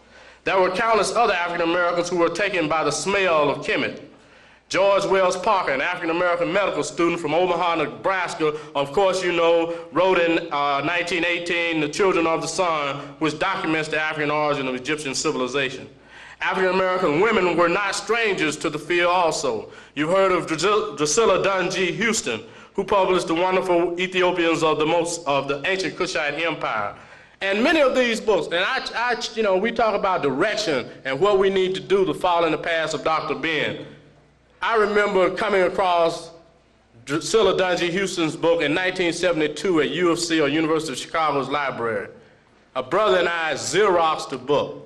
There were countless other African Americans who were taken by the smell of Kemet. George Wells Parker, an African American medical student from Omaha, Nebraska, of course you know, wrote in 1918, The Children of the Sun, which documents the African origin of Egyptian civilization. African American women were not strangers to the field also. You've heard of Drusilla Dunjee Houston, who published the wonderful Ethiopians of the ancient Kushite Empire. And many of these books, and we talk about direction and what we need to do to follow in the path of Dr. Ben. I remember coming across Drusilla Dunjee Houston's book in 1972 at UFC, or University of Chicago's library. A brother and I Xeroxed the book.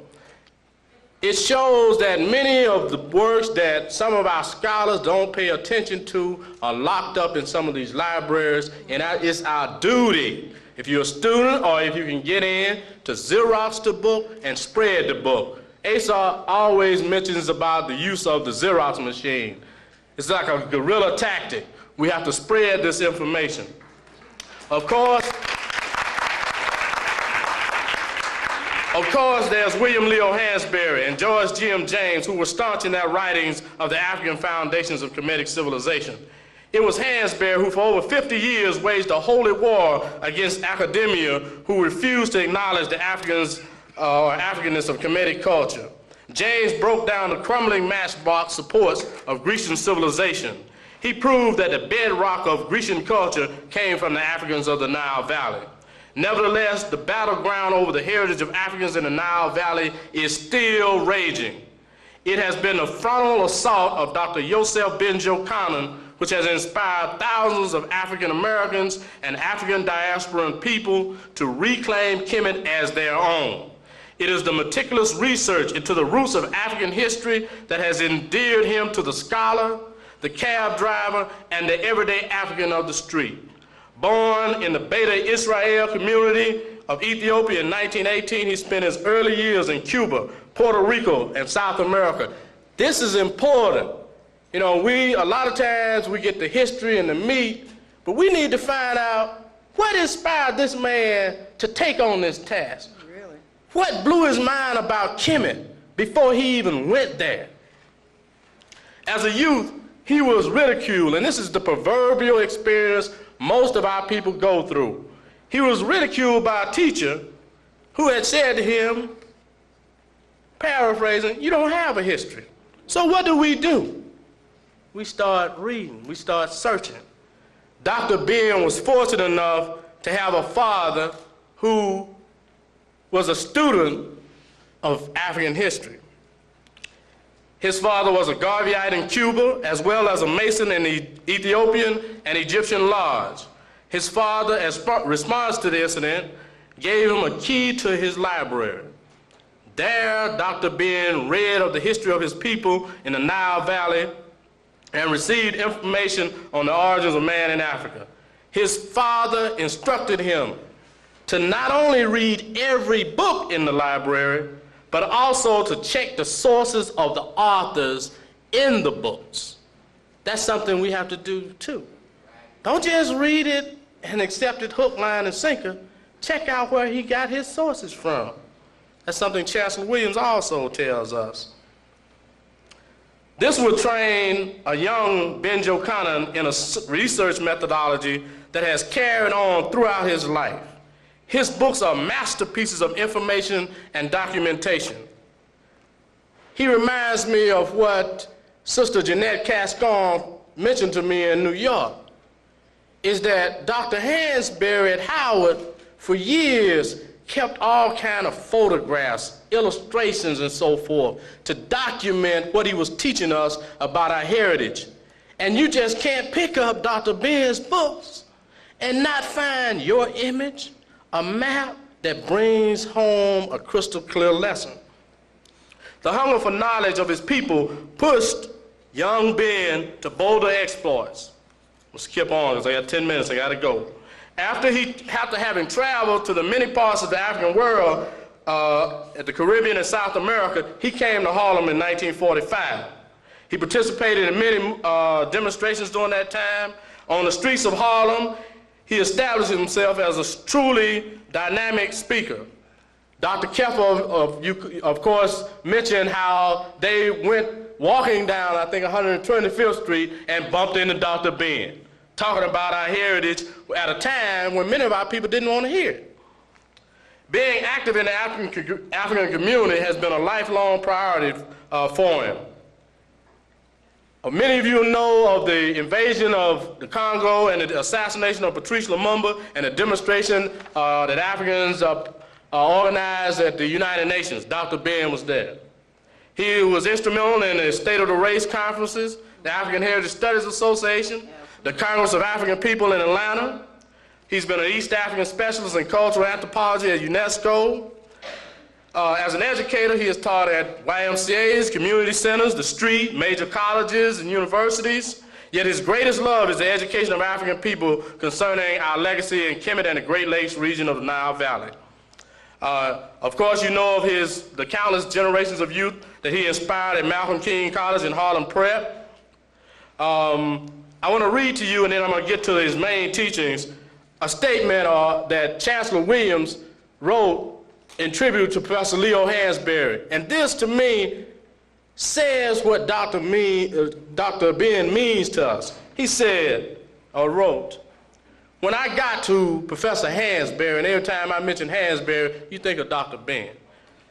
It shows that many of the works that some of our scholars don't pay attention to are locked up in some of these libraries, and it's our duty, if you're a student or if you can get in, to Xerox the book and spread the book. Asa always mentions about the use of the Xerox machine. It's like a guerrilla tactic. We have to spread this information. Of course, there's William Leo Hansberry and George G.M. James, who were staunch in their writings of the African foundations of Kemetic civilization. It was Hansberry who for over 50 years waged a holy war against academia, who refused to acknowledge the Africanness of Kemetic culture. James broke down the crumbling matchbox supports of Grecian civilization. He proved that the bedrock of Grecian culture came from the Africans of the Nile Valley. Nevertheless, the battleground over the heritage of Africans in the Nile Valley is still raging. It has been the frontal assault of Dr. Yosef ben Jochannan, which has inspired thousands of African Americans and African diasporan people to reclaim Kemet as their own. It is the meticulous research into the roots of African history that has endeared him to the scholar, the cab driver, and the everyday African of the street. Born in the Beta Israel community of Ethiopia in 1918, he spent his early years in Cuba, Puerto Rico, and South America. This is important. You know, a lot of times we get the history and the meat, but we need to find out what inspired this man to take on this task. Really? What blew his mind about Kemet before he even went there? As a youth, he was ridiculed, and this is the proverbial experience most of our people go through. He was ridiculed by a teacher who had said to him, paraphrasing, "You don't have a history." So what do? We start reading, we start searching. Dr. Ben was fortunate enough to have a father who was a student of African history. His father was a Garveyite in Cuba, as well as a Mason in the Ethiopian and Egyptian lodge. His father, as response to the incident, gave him a key to his library. There, Dr. Ben read of the history of his people in the Nile Valley and received information on the origins of man in Africa. His father instructed him to not only read every book in the library, but also to check the sources of the authors in the books. That's something we have to do too. Don't just read it and accept it hook, line, and sinker. Check out where he got his sources from. That's something Chancellor Williams also tells us. This will train a young Ben Jochannan in a research methodology that has carried on throughout his life. His books are masterpieces of information and documentation. He reminds me of what Sister Jeanette Cascon mentioned to me in New York, is that Dr. Hansberry at Howard for years kept all kind of photographs, illustrations, and so forth to document what he was teaching us about our heritage. And you just can't pick up Dr. Ben's books and not find your image, a map that brings home a crystal clear lesson. The hunger for knowledge of his people pushed young Ben to bolder exploits. We'll skip on because I got 10 minutes, I gotta go. After having traveled to the many parts of the African world, at the Caribbean and South America, he came to Harlem in 1945. He participated in many demonstrations during that time. On the streets of Harlem, he established himself as a truly dynamic speaker. Dr. Keffer, of course, mentioned how they went walking down, I think, 125th Street and bumped into Dr. Ben, talking about our heritage at a time when many of our people didn't want to hear it. Being active in the African community has been a lifelong priority for him. Many of you know of the invasion of the Congo and the assassination of Patrice Lumumba and the demonstration that Africans organized at the United Nations. Dr. Ben was there. He was instrumental in the State of the Race conferences, the African Heritage Studies Association, the Congress of African People in Atlanta. He's been an East African specialist in cultural anthropology at UNESCO. As an educator, he has taught at YMCAs, community centers, the street, major colleges and universities. Yet his greatest love is the education of African people concerning our legacy in Kemet and the Great Lakes region of the Nile Valley. Of course, you know of the countless generations of youth that he inspired at Malcolm King College and Harlem Prep. I want to read to you, and then I'm going to get to his main teachings, a statement that Chancellor Williams wrote in tribute to Professor Leo Hansberry. And this, to me, says what Dr. Ben means to us. He said, or wrote, when I got to Professor Hansberry, and every time I mention Hansberry, you think of Dr. Ben.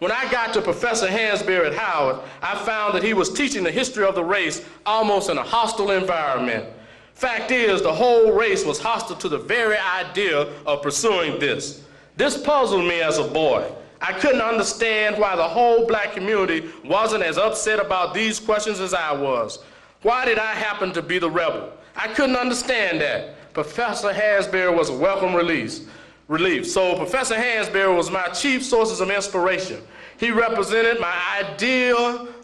When I got to Professor Hansberry at Howard, I found that he was teaching the history of the race almost in a hostile environment. Fact is, the whole race was hostile to the very idea of pursuing this. This puzzled me as a boy. I couldn't understand why the whole black community wasn't as upset about these questions as I was. Why did I happen to be the rebel? I couldn't understand that. Professor Hansberry was a welcome relief. So Professor Hansberry was my chief sources of inspiration. He represented my idea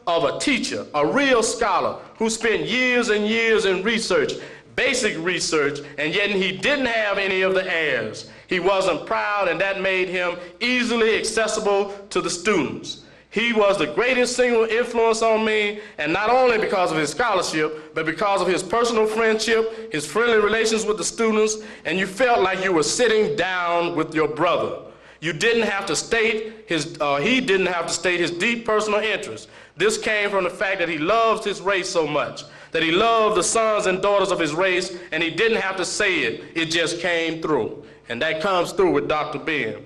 of a teacher, a real scholar who spent years and years in research, basic research, and yet he didn't have any of the airs. He wasn't proud, and that made him easily accessible to the students. He was the greatest single influence on me, and not only because of his scholarship, but because of his personal friendship, his friendly relations with the students, and you felt like you were sitting down with your brother. You didn't have to state he didn't have to state his deep personal interest. This came from the fact that he loves his race so much, that he loved the sons and daughters of his race, and he didn't have to say it. It just came through. And that comes through with Dr. Ben.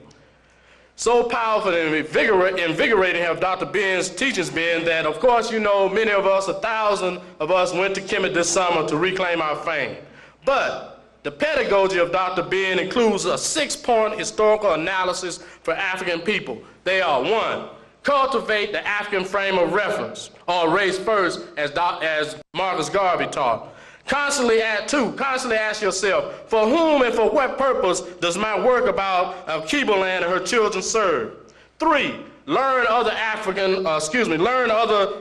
So powerful and invigorating have Dr. Ben's teachings been that, of course, you know, many of us, 1,000 of us, went to Kemet this summer to reclaim our fame. But the pedagogy of Dr. Ben includes a 6-point historical analysis for African people. They are: 1, cultivate the African frame of reference, or race first, as Marcus Garvey taught. Constantly ask yourself, for whom and for what purpose does my work about Kebaland and her children serve? 3, learn other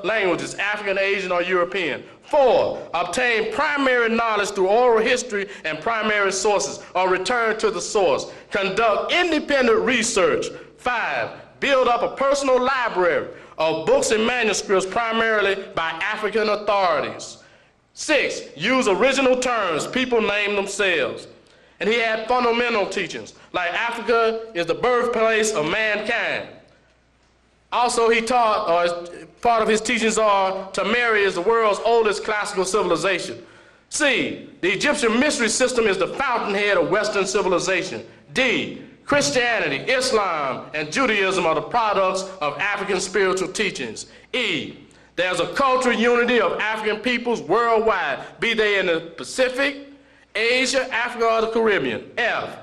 languages, African, Asian, or European. 4, obtain primary knowledge through oral history and primary sources, or return to the source. Conduct independent research. 5, build up a personal library of books and manuscripts primarily by African authorities. 6, use original terms people name themselves. And he had fundamental teachings, like Africa is the birthplace of mankind. Also, he taught, or part of his teachings are, Tamari is the world's oldest classical civilization. C, the Egyptian mystery system is the fountainhead of Western civilization. D, Christianity, Islam, and Judaism are the products of African spiritual teachings. E, there's a cultural unity of African peoples worldwide, be they in the Pacific, Asia, Africa, or the Caribbean. F,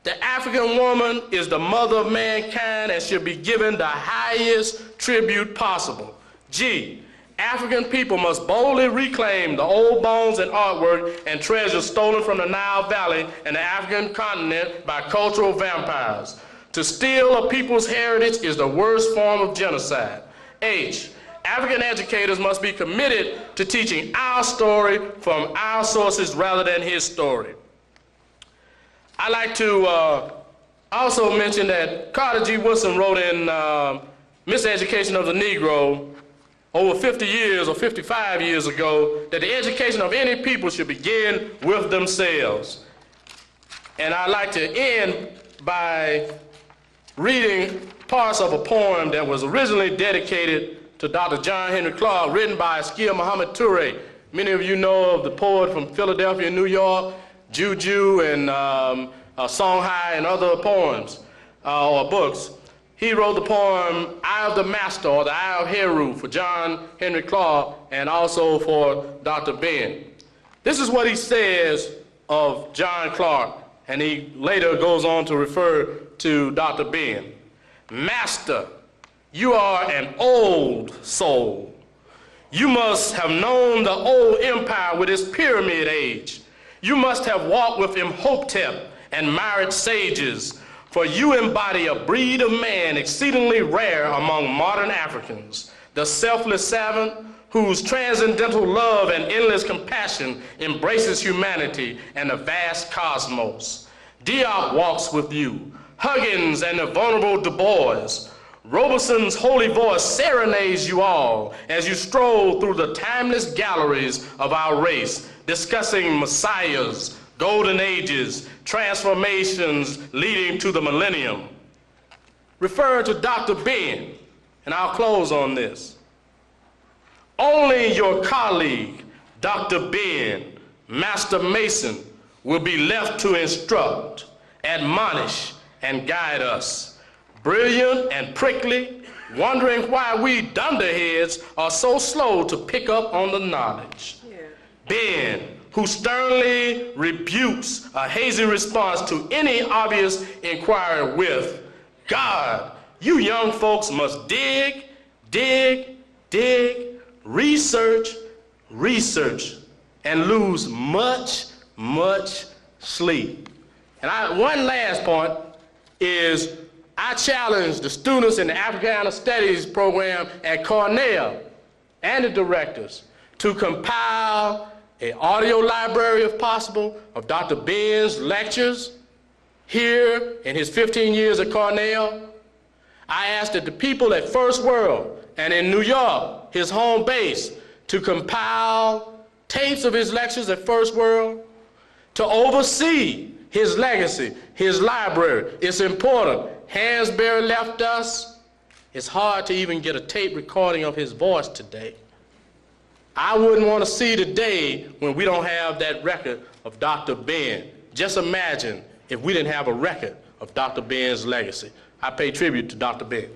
the African woman is the mother of mankind and should be given the highest tribute possible. G, African people must boldly reclaim the old bones and artwork and treasures stolen from the Nile Valley and the African continent by cultural vampires. To steal a people's heritage is the worst form of genocide. H, African educators must be committed to teaching our story from our sources rather than his story. I'd like to also mention that Carter G. Woodson wrote in Miseducation of the Negro over 50 years or 55 years ago that the education of any people should begin with themselves. And I'd like to end by reading parts of a poem that was originally dedicated to Dr. John Henry Clark, written by Askia Muhammad Toure. Many of you know of the poet from Philadelphia and New York, Juju and Songhai and other poems or books. He wrote the poem Eye of the Master, or the Eye of Heru, for John Henry Clark and also for Dr. Ben. This is what he says of John Clark, and he later goes on to refer to Dr. Ben. Master, you are an old soul. You must have known the old empire with its pyramid age. You must have walked with Imhotep and Merit sages, for you embody a breed of man exceedingly rare among modern Africans, the selfless savant whose transcendental love and endless compassion embraces humanity and the vast cosmos. Diop walks with you, Huggins and the vulnerable Du Bois. Robeson's holy voice serenades you all as you stroll through the timeless galleries of our race, discussing messiahs, golden ages, transformations leading to the millennium. Referring to Dr. Ben, and I'll close on this. Only your colleague, Dr. Ben, Master Mason, will be left to instruct, admonish, and guide us. Brilliant and prickly, wondering why we dunderheads are so slow to pick up on the knowledge. Ben, who sternly rebukes a hazy response to any obvious inquiry with, God, you young folks must dig, dig, dig, research, research, and lose much, much sleep. And one last point is I challenge the students in the Africana Studies program at Cornell and the directors to compile an audio library, if possible, of Dr. Ben's lectures here in his 15 years at Cornell. I asked that the people at First World and in New York, his home base, to compile tapes of his lectures at First World, to oversee his legacy, his library. It's important. Hansberry left us. It's hard to even get a tape recording of his voice today. I wouldn't want to see the day when we don't have that record of Dr. Ben. Just imagine if we didn't have a record of Dr. Ben's legacy. I pay tribute to Dr. Ben.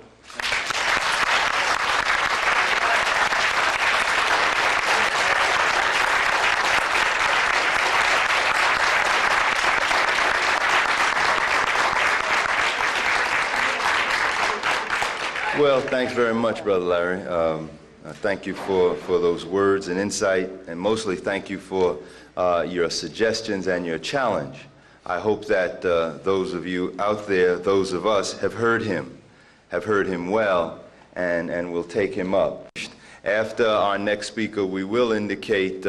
Well, thanks very much, Brother Larry. Thank you for those words and insight, and mostly thank you for your suggestions and your challenge. I hope that those of you out there, those of us, have heard him well, and will take him up. After our next speaker, we will indicate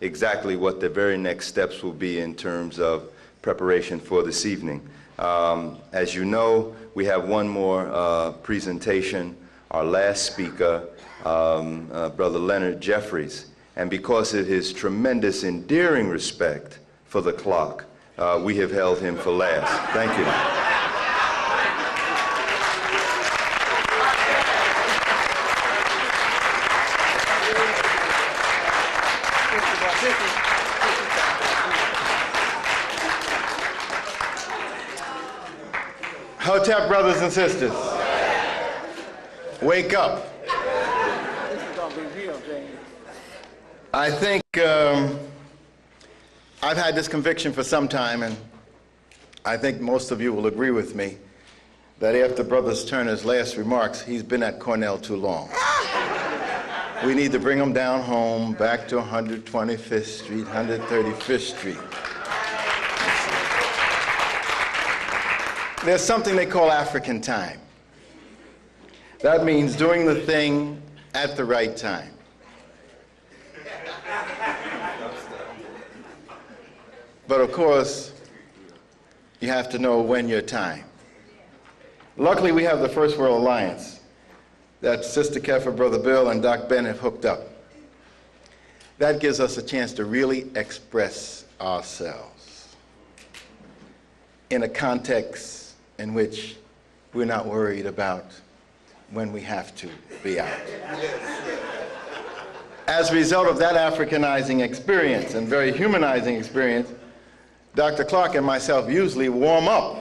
exactly what the very next steps will be in terms of preparation for this evening. As you know, we have one more presentation, our last speaker, Brother Leonard Jeffries. And because of his tremendous endearing respect for the clock, we have held him for last. Thank you. Hotep brothers and sisters, wake up. This is going to be real, James. I think I've had this conviction for some time, and I think most of you will agree with me that after Brother Turner's last remarks, he's been at Cornell too long. We need to bring him down home, back to 125th Street, 135th Street. There's something they call African time. That means doing the thing at the right time. But of course, you have to know when your time. Luckily, we have the First World Alliance that Sister Kefa, Brother Bill, and Doc Ben have hooked up. That gives us a chance to really express ourselves in a context in which we're not worried about when we have to be out. As a result of that Africanizing experience and very humanizing experience, Dr. Clark and myself usually warm up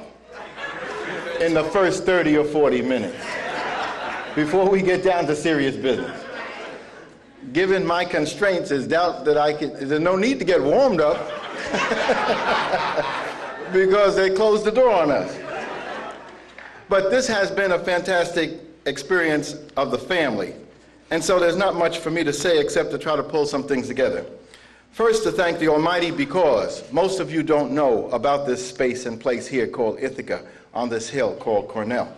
in the first 30 or 40 minutes before we get down to serious business. Given my constraints, there's no need to get warmed up because they closed the door on us. But this has been a fantastic experience of the family. And so there's not much for me to say except to try to pull some things together. First, to thank the Almighty, because most of you don't know about this space and place here called Ithaca on this hill called Cornell.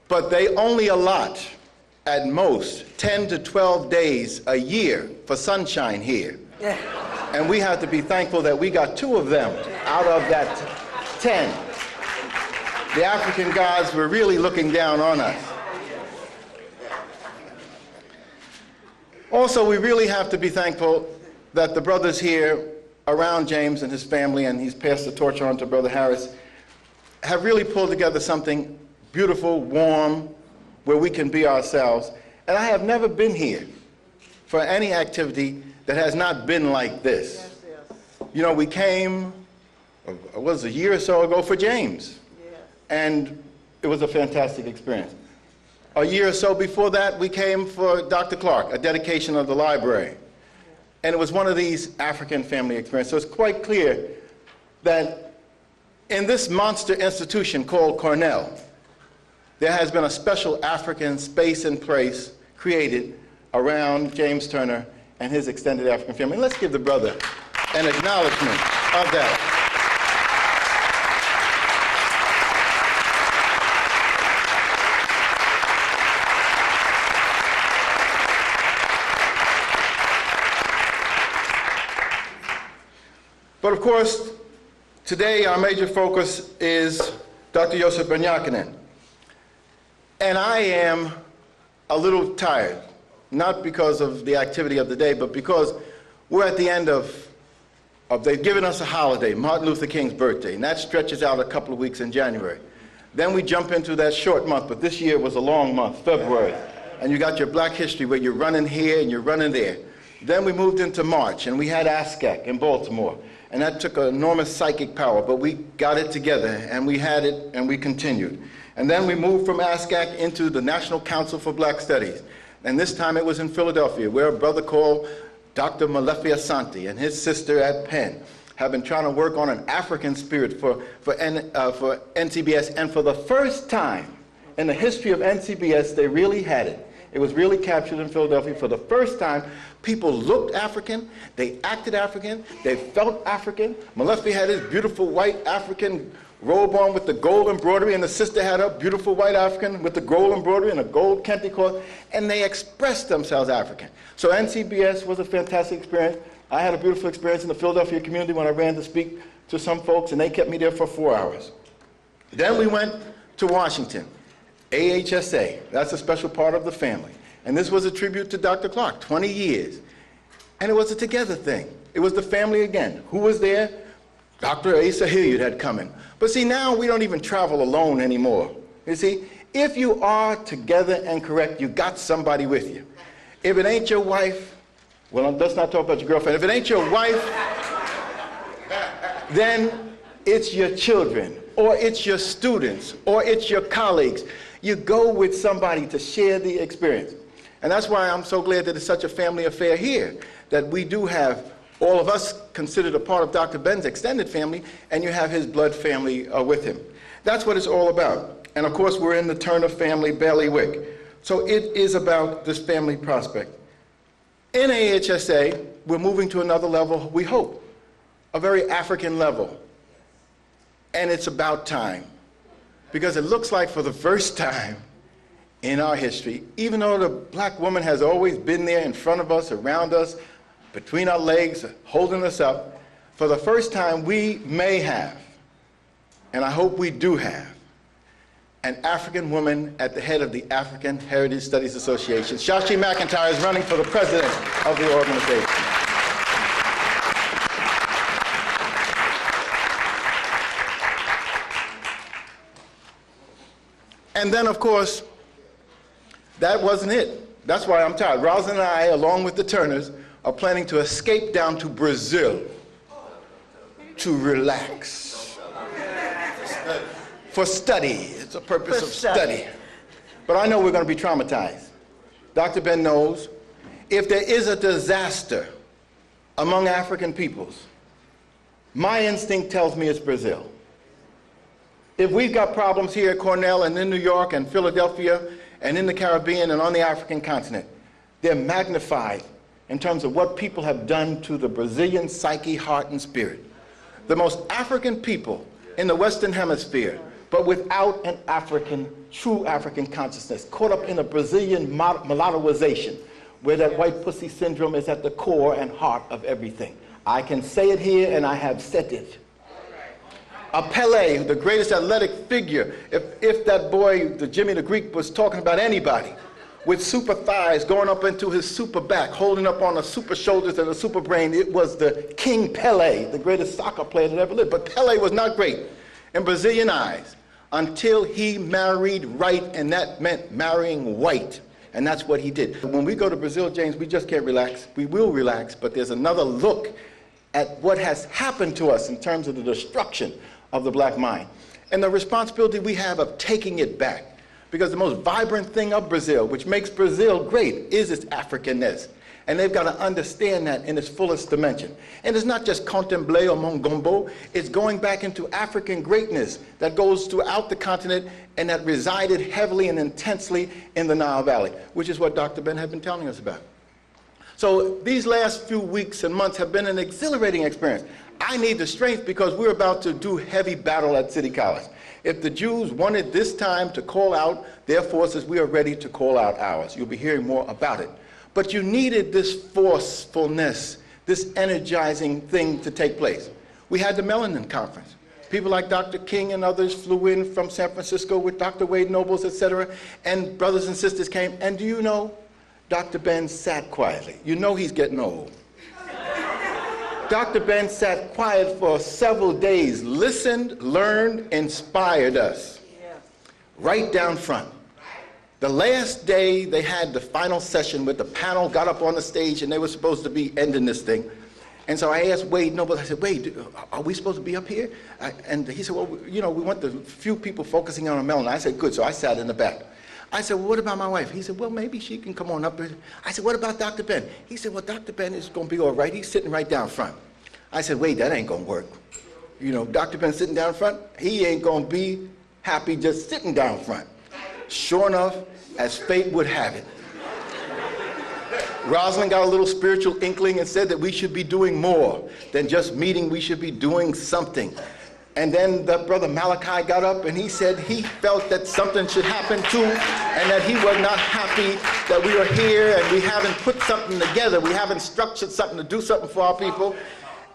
But they only allot at most 10 to 12 days a year for sunshine here. Yeah. And we have to be thankful that we got 2 of them out of that 10. The African gods were really looking down on us. Also, we really have to be thankful that the brothers here around James and his family, and he's passed the torch on to Brother Harris, have really pulled together something beautiful, warm, where we can be ourselves. And I have never been here for any activity that has not been like this. Yes, yes. You know, we came, it was a year or so ago for James. Yes. And it was a fantastic experience. A year or so before that, we came for Dr. Clark, a dedication of the library. And it was one of these African family experiences. So it's quite clear that in this monster institution called Cornell, there has been a special African space and place created around James Turner and his extended African family. And let's give the brother an acknowledgement of that. But of course, today our major focus is Dr. Yosef ben Jochannan. And I am a little tired, not because of the activity of the day, but because we're at the end of they've given us a holiday, Martin Luther King's birthday, and that stretches out a couple of weeks in January. Then we jump into that short month, but this year was a long month, February. And you got your Black History where you're running here and you're running there. Then we moved into March, and we had ASCAC in Baltimore. And that took an enormous psychic power, but we got it together, and we had it, and we continued. And then we moved from ASCAC into the National Council for Black Studies. And this time it was in Philadelphia, where a brother called Dr. Malefi Asante and his sister at Penn have been trying to work on an African spirit for NCBS. And for the first time in the history of NCBS, they really had it. It was really captured in Philadelphia. For the first time, people looked African, they acted African, they felt African. Malefi had his beautiful white African robe on with the gold embroidery, and the sister had her beautiful white African with the gold embroidery and a gold kente cloth, and they expressed themselves African. So NCBS was a fantastic experience. I had a beautiful experience in the Philadelphia community when I ran to speak to some folks, and they kept me there for 4 hours. Then we went to Washington. AHSA, that's a special part of the family. And this was a tribute to Dr. Clark, 20 years. And it was a together thing. It was the family again. Who was there? Dr. Asa Hilliard had come in. But see, now we don't even travel alone anymore. You see, if you are together and correct, you got somebody with you. If it ain't your wife, Well, let's not talk about your girlfriend. If it ain't your wife, then it's your children, or it's your students, or it's your colleagues. You go with somebody to share the experience. And that's why I'm so glad that it's such a family affair here, that we do have all of us considered a part of Dr. Ben's extended family, and you have his blood family with him. That's what it's all about. And of course, we're in the Turner family bailiwick. So it is about this family prospect. In AHSA, we're moving to another level, we hope, a very African level. And it's about time, because it looks like for the first time in our history, even though the black woman has always been there in front of us, around us, between our legs, holding us up, for the first time we may have, and I hope we do have, an African woman at the head of the African Heritage Studies Association. Shashi McIntyre is running for the president of the organization. And then, of course, that wasn't it. That's why I'm tired. Rosalind and I, along with the Turners, are planning to escape down to Brazil to relax. For study. It's a purpose of study. But I know we're going to be traumatized. Dr. Ben knows if there is a disaster among African peoples, my instinct tells me it's Brazil. If we've got problems here at Cornell and in New York and Philadelphia and in the Caribbean and on the African continent, they're magnified in terms of what people have done to the Brazilian psyche, heart, and spirit. The most African people in the Western Hemisphere, but without an African, true African consciousness, caught up in a Brazilian mulattoization, where that white pussy syndrome is at the core and heart of everything. I can say it here, and I have said it. A Pelé, the greatest athletic figure, if that boy, the Jimmy the Greek, was talking about anybody, with super thighs going up into his super back, holding up on the super shoulders and the super brain, it was the King Pelé, the greatest soccer player that ever lived. But Pelé was not great in Brazilian eyes until he married right, and that meant marrying white. And that's what he did. When we go to Brazil, James, we just can't relax. We will relax, but there's another look at what has happened to us in terms of the destruction of the black mind and the responsibility we have of taking it back. Because the most vibrant thing of Brazil, which makes Brazil great, is its Africanness. And they've got to understand that in its fullest dimension. And it's not just Contemplé or Mongombo, it's going back into African greatness that goes throughout the continent and that resided heavily and intensely in the Nile Valley, which is what Dr. Ben had been telling us about. So these last few weeks and months have been an exhilarating experience. I need the strength because we're about to do heavy battle at City College. If the Jews wanted this time to call out their forces, we are ready to call out ours. You'll be hearing more about it. But you needed this forcefulness, this energizing thing to take place. We had the Melanin Conference. People like Dr. King and others flew in from San Francisco with Dr. Wade Nobles, etc., and brothers and sisters came. And do you know, Dr. Ben sat quietly. You know he's getting old. Dr. Ben sat quiet for several days, listened, learned, inspired us. Right down front. The last day they had the final session with the panel, got up on the stage, and they were supposed to be ending this thing. And so I asked Wade Noble, I said, Wade, are we supposed to be up here? And he said, well, you know, we want the few people focusing on a melon. I said, good, so I sat in the back. I said, well, what about my wife? He said, well, maybe she can come on up. I said, what about Dr. Ben? He said, well, Dr. Ben is going to be all right. He's sitting right down front. I said, wait, that ain't going to work. You know, Dr. Ben sitting down front, he ain't going to be happy just sitting down front. Sure enough, as fate would have it, Rosalind got a little spiritual inkling and said that we should be doing more than just meeting. We should be doing something. And then the brother Malachi got up and he said he felt that something should happen too, and that he was not happy that we were here and we haven't put something together. We haven't structured something to do something for our people.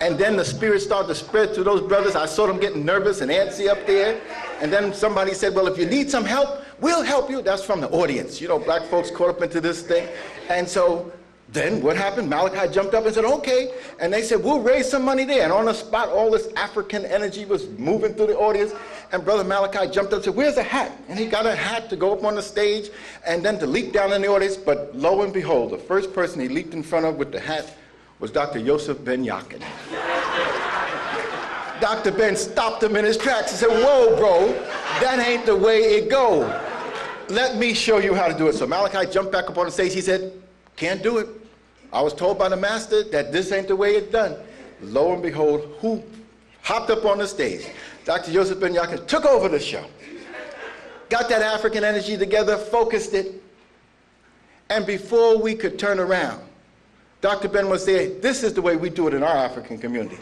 And then the spirit started to spread to those brothers. I saw them getting nervous and antsy up there. And then somebody said, well, if you need some help, we'll help you. That's from the audience. You know, black folks caught up into this thing. And so then what happened? Malachi jumped up and said, okay. And they said, we'll raise some money there. And on the spot, all this African energy was moving through the audience. And Brother Malachi jumped up and said, "Where's the hat?" And he got a hat to go up on the stage and then to leap down in the audience. But lo and behold, the first person he leaped in front of with the hat was Dr. Yosef Ben Jochannan. Dr. Ben stopped him in his tracks and said, "Whoa, bro, that ain't the way it go. Let me show you how to do it." So Malachi jumped back up on the stage. He said, "Can't do it. I was told by the master that this ain't the way it's done." Lo and behold, who hopped up on the stage? Dr. Yosef Ben Jochannan took over the show, got that African energy together, focused it, and before we could turn around, Dr. Ben was there. This is the way we do it in our African community.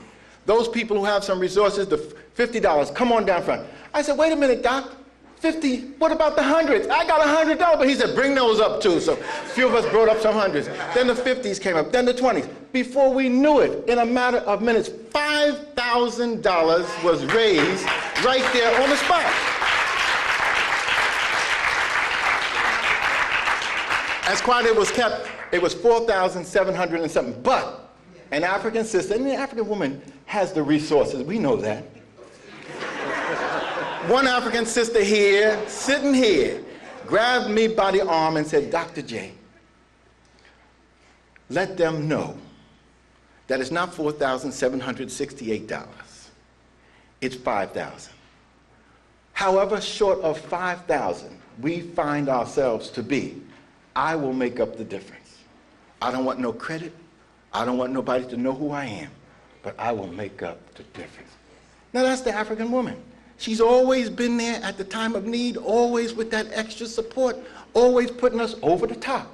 Those people who have some resources, the $50, come on down front. I said, "Wait a minute, Doc, 50, what about the hundreds? I got $100, but he said, "Bring those up too." So a few of us brought up some hundreds. Then the 50s came up, then the 20s. Before we knew it, in a matter of minutes, $5,000 was raised right there on the spot. As quiet as it was kept, it was 4,700 and something. But an African sister, and the African woman has the resources, we know that. One African sister here, sitting here, grabbed me by the arm and said, "Dr. J, let them know that it's not $4,768. It's $5,000. However short of $5,000 we find ourselves to be, I will make up the difference. I don't want no credit. I don't want nobody to know who I am, but I will make up the difference." Now that's the African woman. She's always been there at the time of need, always with that extra support, always putting us over the top.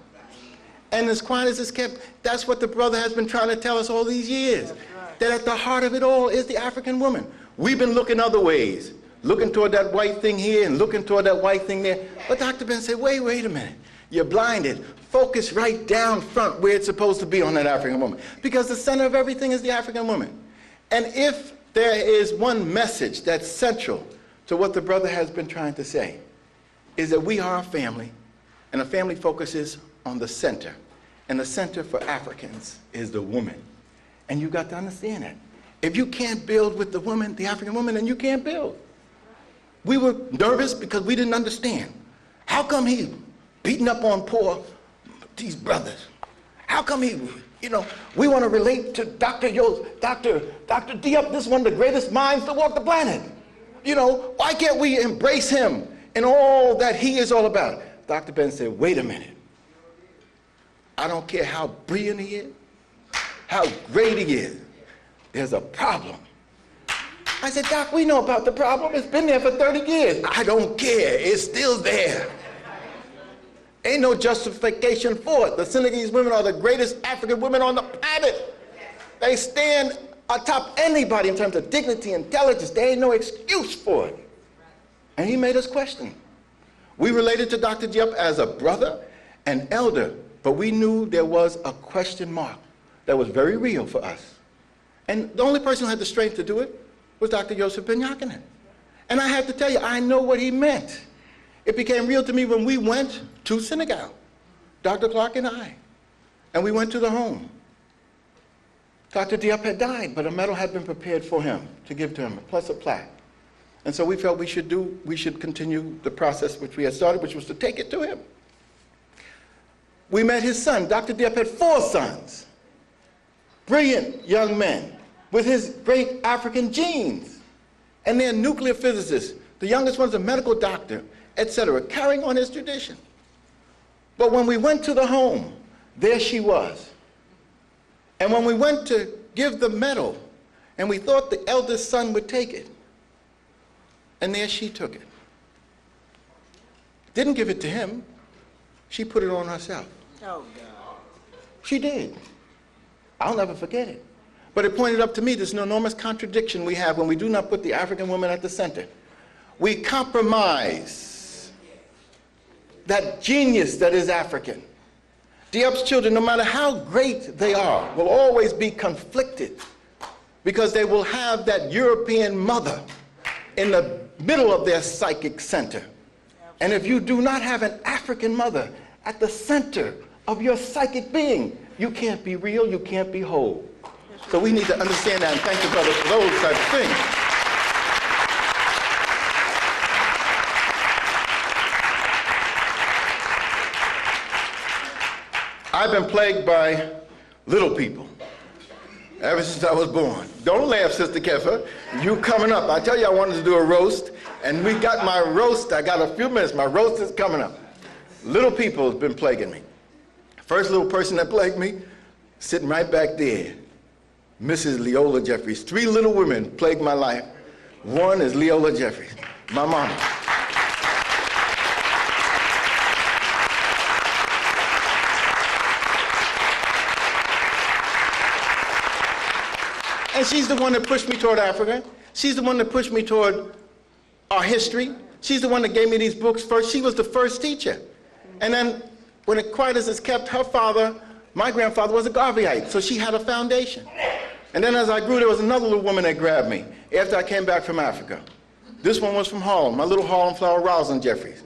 And as quiet as it's kept, that's what the brother has been trying to tell us all these years, that at the heart of it all is the African woman. We've been looking other ways, looking toward that white thing here and looking toward that white thing there. But Dr. Ben said, wait a minute. You're blinded. Focus right down front where it's supposed to be on that African woman. Because the center of everything is the African woman. And if there is one message that's central to what the brother has been trying to say, is that we are a family, and a family focuses on the center. And the center for Africans is the woman. And you got to understand that. If you can't build with the woman, the African woman, then you can't build. We were nervous because we didn't understand. How come he beating up on poor these brothers? How come he, we want to relate to Dr. Diop, this is one of the greatest minds to walk the planet. Why can't we embrace him and all that he is all about? Dr. Ben said, wait a minute. I don't care how brilliant he is, how great he is. There's a problem. I said, Doc, we know about the problem. It's been there for 30 years. I don't care. It's still there. Ain't no justification for it. The Senegalese women are the greatest African women on the planet. They stand atop anybody in terms of dignity, intelligence. There ain't no excuse for it. And he made us question. We related to Dr. Diop as a brother and elder, but we knew there was a question mark that was very real for us. And the only person who had the strength to do it was Dr. Yosef Ben Jochannan. And I have to tell you, I know what he meant. It became real to me when we went to Senegal, Dr. Clark and I, and we went to the home. Dr. Diop had died, but a medal had been prepared for him to give to him, plus a plaque. And so we felt we should continue the process which we had started, which was to take it to him. We met his son. Dr. Diop had 4 sons, brilliant young men with his great African genes. And they're nuclear physicists. The youngest one's a medical doctor, etc., carrying on his tradition. But when we went to the home, there she was. And when we went to give the medal, and we thought the eldest son would take it, and there she took it. Didn't give it to him. She put it on herself. Oh, God. She did. I'll never forget it. But it pointed up to me this enormous contradiction we have when we do not put the African woman at the center. We compromise that genius that is African. Diop's children, no matter how great they are, will always be conflicted because they will have that European mother in the middle of their psychic center. And if you do not have an African mother at the center of your psychic being, you can't be real, you can't be whole. So we need to understand that, and thank you, brother, for those types of things. I've been plagued by little people ever since I was born. Don't laugh, Sister Kefa. You coming up. I tell you I wanted to do a roast, and we got my roast. I got a few minutes. My roast is coming up. Little people have been plaguing me. First little person that plagued me, sitting right back there, Mrs. Leola Jeffries. 3 little women plagued my life. One is Leola Jeffries, my mama. And she's the one that pushed me toward Africa. She's the one that pushed me toward our history. She's the one that gave me these books first. She was the first teacher. And then, when it quiet as it's kept, her father, my grandfather, was a Garveyite, so she had a foundation. And then as I grew, there was another little woman that grabbed me after I came back from Africa. This one was from Harlem, my little Harlem flower, Rosalind Jeffries.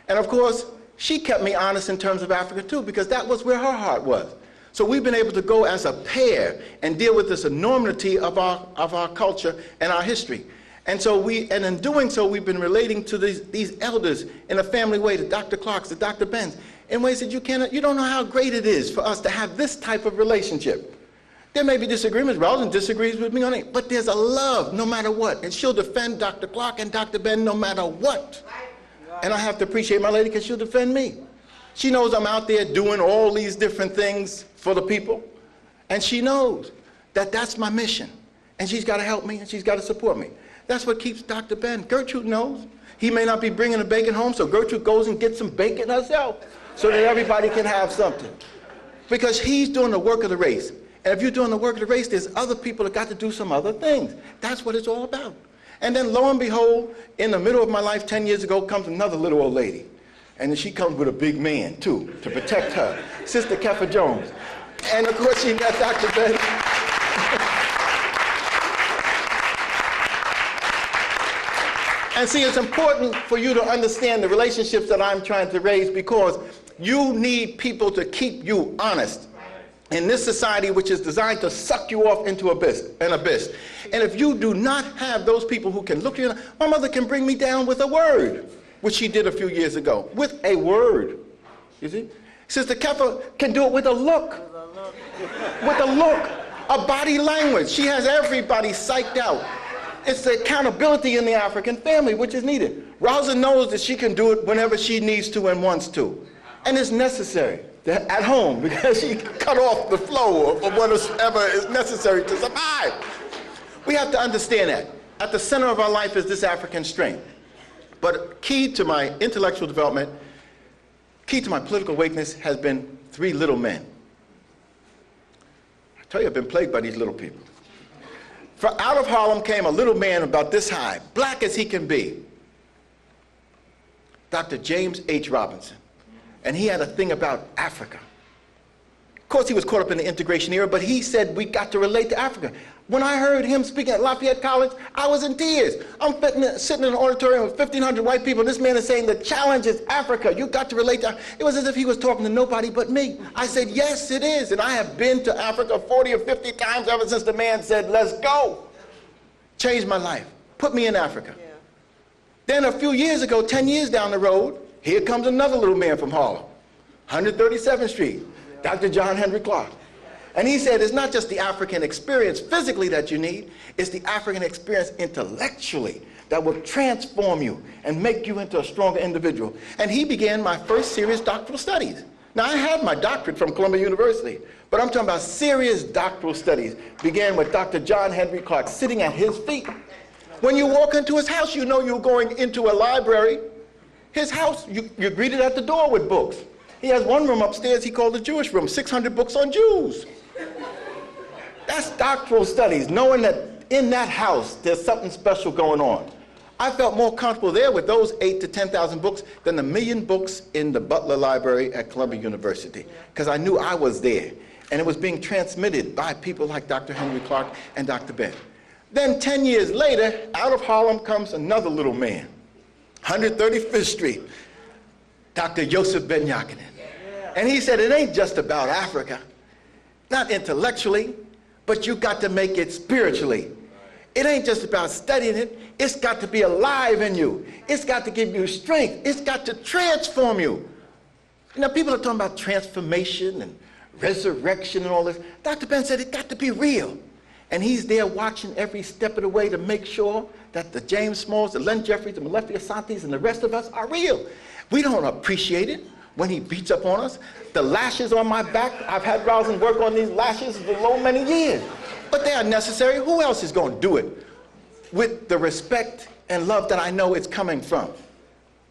And of course, she kept me honest in terms of Africa too, because that was where her heart was. So we've been able to go as a pair and deal with this enormity of our culture and our history. And so and in doing so, we've been relating to these elders in a family way, to Dr. Clark's, to Dr. Ben's, in ways that you don't know how great it is for us to have this type of relationship. There may be disagreements. Rosalind disagrees with me on it, but there's a love no matter what. And she'll defend Dr. Clark and Dr. Ben no matter what. And I have to appreciate my lady because she'll defend me. She knows I'm out there doing all these different things for the people. And she knows that that's my mission. And she's got to help me and she's got to support me. That's what keeps Dr. Ben. Gertrude knows. He may not be bringing the bacon home, so Gertrude goes and gets some bacon herself so that everybody can have something. Because he's doing the work of the race. And if you're doing the work of the race, there's other people that got to do some other things. That's what it's all about. And then lo and behold, in the middle of my life 10 years ago comes another little old lady. And then she comes with a big man, too, to protect her. Sister Kefa Jones. And of course, she met Dr. Ben. And see, it's important for you to understand the relationships that I'm trying to raise, because you need people to keep you honest in this society which is designed to suck you off into an abyss. And if you do not have those people who can look you in, my mother can bring me down with a word, which she did a few years ago, with a word. You see? Sister Kefa can do it with a look. With a look, a body language. She has everybody psyched out. It's the accountability in the African family which is needed. Rosalind knows that she can do it whenever she needs to and wants to. And it's necessary at home, because she can cut off the flow of whatever is necessary to survive. We have to understand that. At the center of our life is this African strength. But key to my intellectual development, key to my political awakeness has been 3 little men. I tell you, I've been plagued by these little people. For out of Harlem came a little man about this high, black as he can be, Dr. James H. Robinson. And he had a thing about Africa. Of course, he was caught up in the integration era, but he said we got to relate to Africa. When I heard him speaking at Lafayette College, I was in tears. I'm sitting in an auditorium with 1,500 white people, and this man is saying the challenge is Africa. You got to relate to. It was as if he was talking to nobody but me. I said, yes, it is. And I have been to Africa 40 or 50 times ever since the man said, let's go. Changed my life. Put me in Africa. Yeah. Then a few years ago, 10 years down the road, here comes another little man from Harlem, 137th Street, Dr. John Henry Clark. And he said, it's not just the African experience physically that you need, it's the African experience intellectually that will transform you and make you into a stronger individual. And he began my first serious doctoral studies. Now, I had my doctorate from Columbia University, but I'm talking about serious doctoral studies. Began with Dr. John Henry Clark, sitting at his feet. When you walk into his house, you know you're going into a library. His house, you're greeted at the door with books. He has one room upstairs he called the Jewish room, 600 books on Jews. That's doctoral studies, knowing that in that house there's something special going on. I felt more comfortable there with those 8,000 to 10,000 books than the 1,000,000 books in the Butler Library at Columbia University, because I knew I was there, and it was being transmitted by people like Dr. Henry Clark and Dr. Ben. Then 10 years later, out of Harlem comes another little man, 135th Street, Dr. Yosef Ben Jochannan. And he said, it ain't just about Africa, not intellectually, but you got to make it spiritually. It ain't just about studying it, it's got to be alive in you. It's got to give you strength. It's got to transform you. You know, people are talking about transformation and resurrection and all this. Dr. Ben said it got to be real. And he's there watching every step of the way to make sure that the James Smalls, the Len Jeffries, the Malefica Santis, and the rest of us are real. We don't appreciate it when he beats up on us. The lashes on my back, I've had Rosin work on these lashes for many years. But they are necessary. Who else is going to do it with the respect and love that I know it's coming from?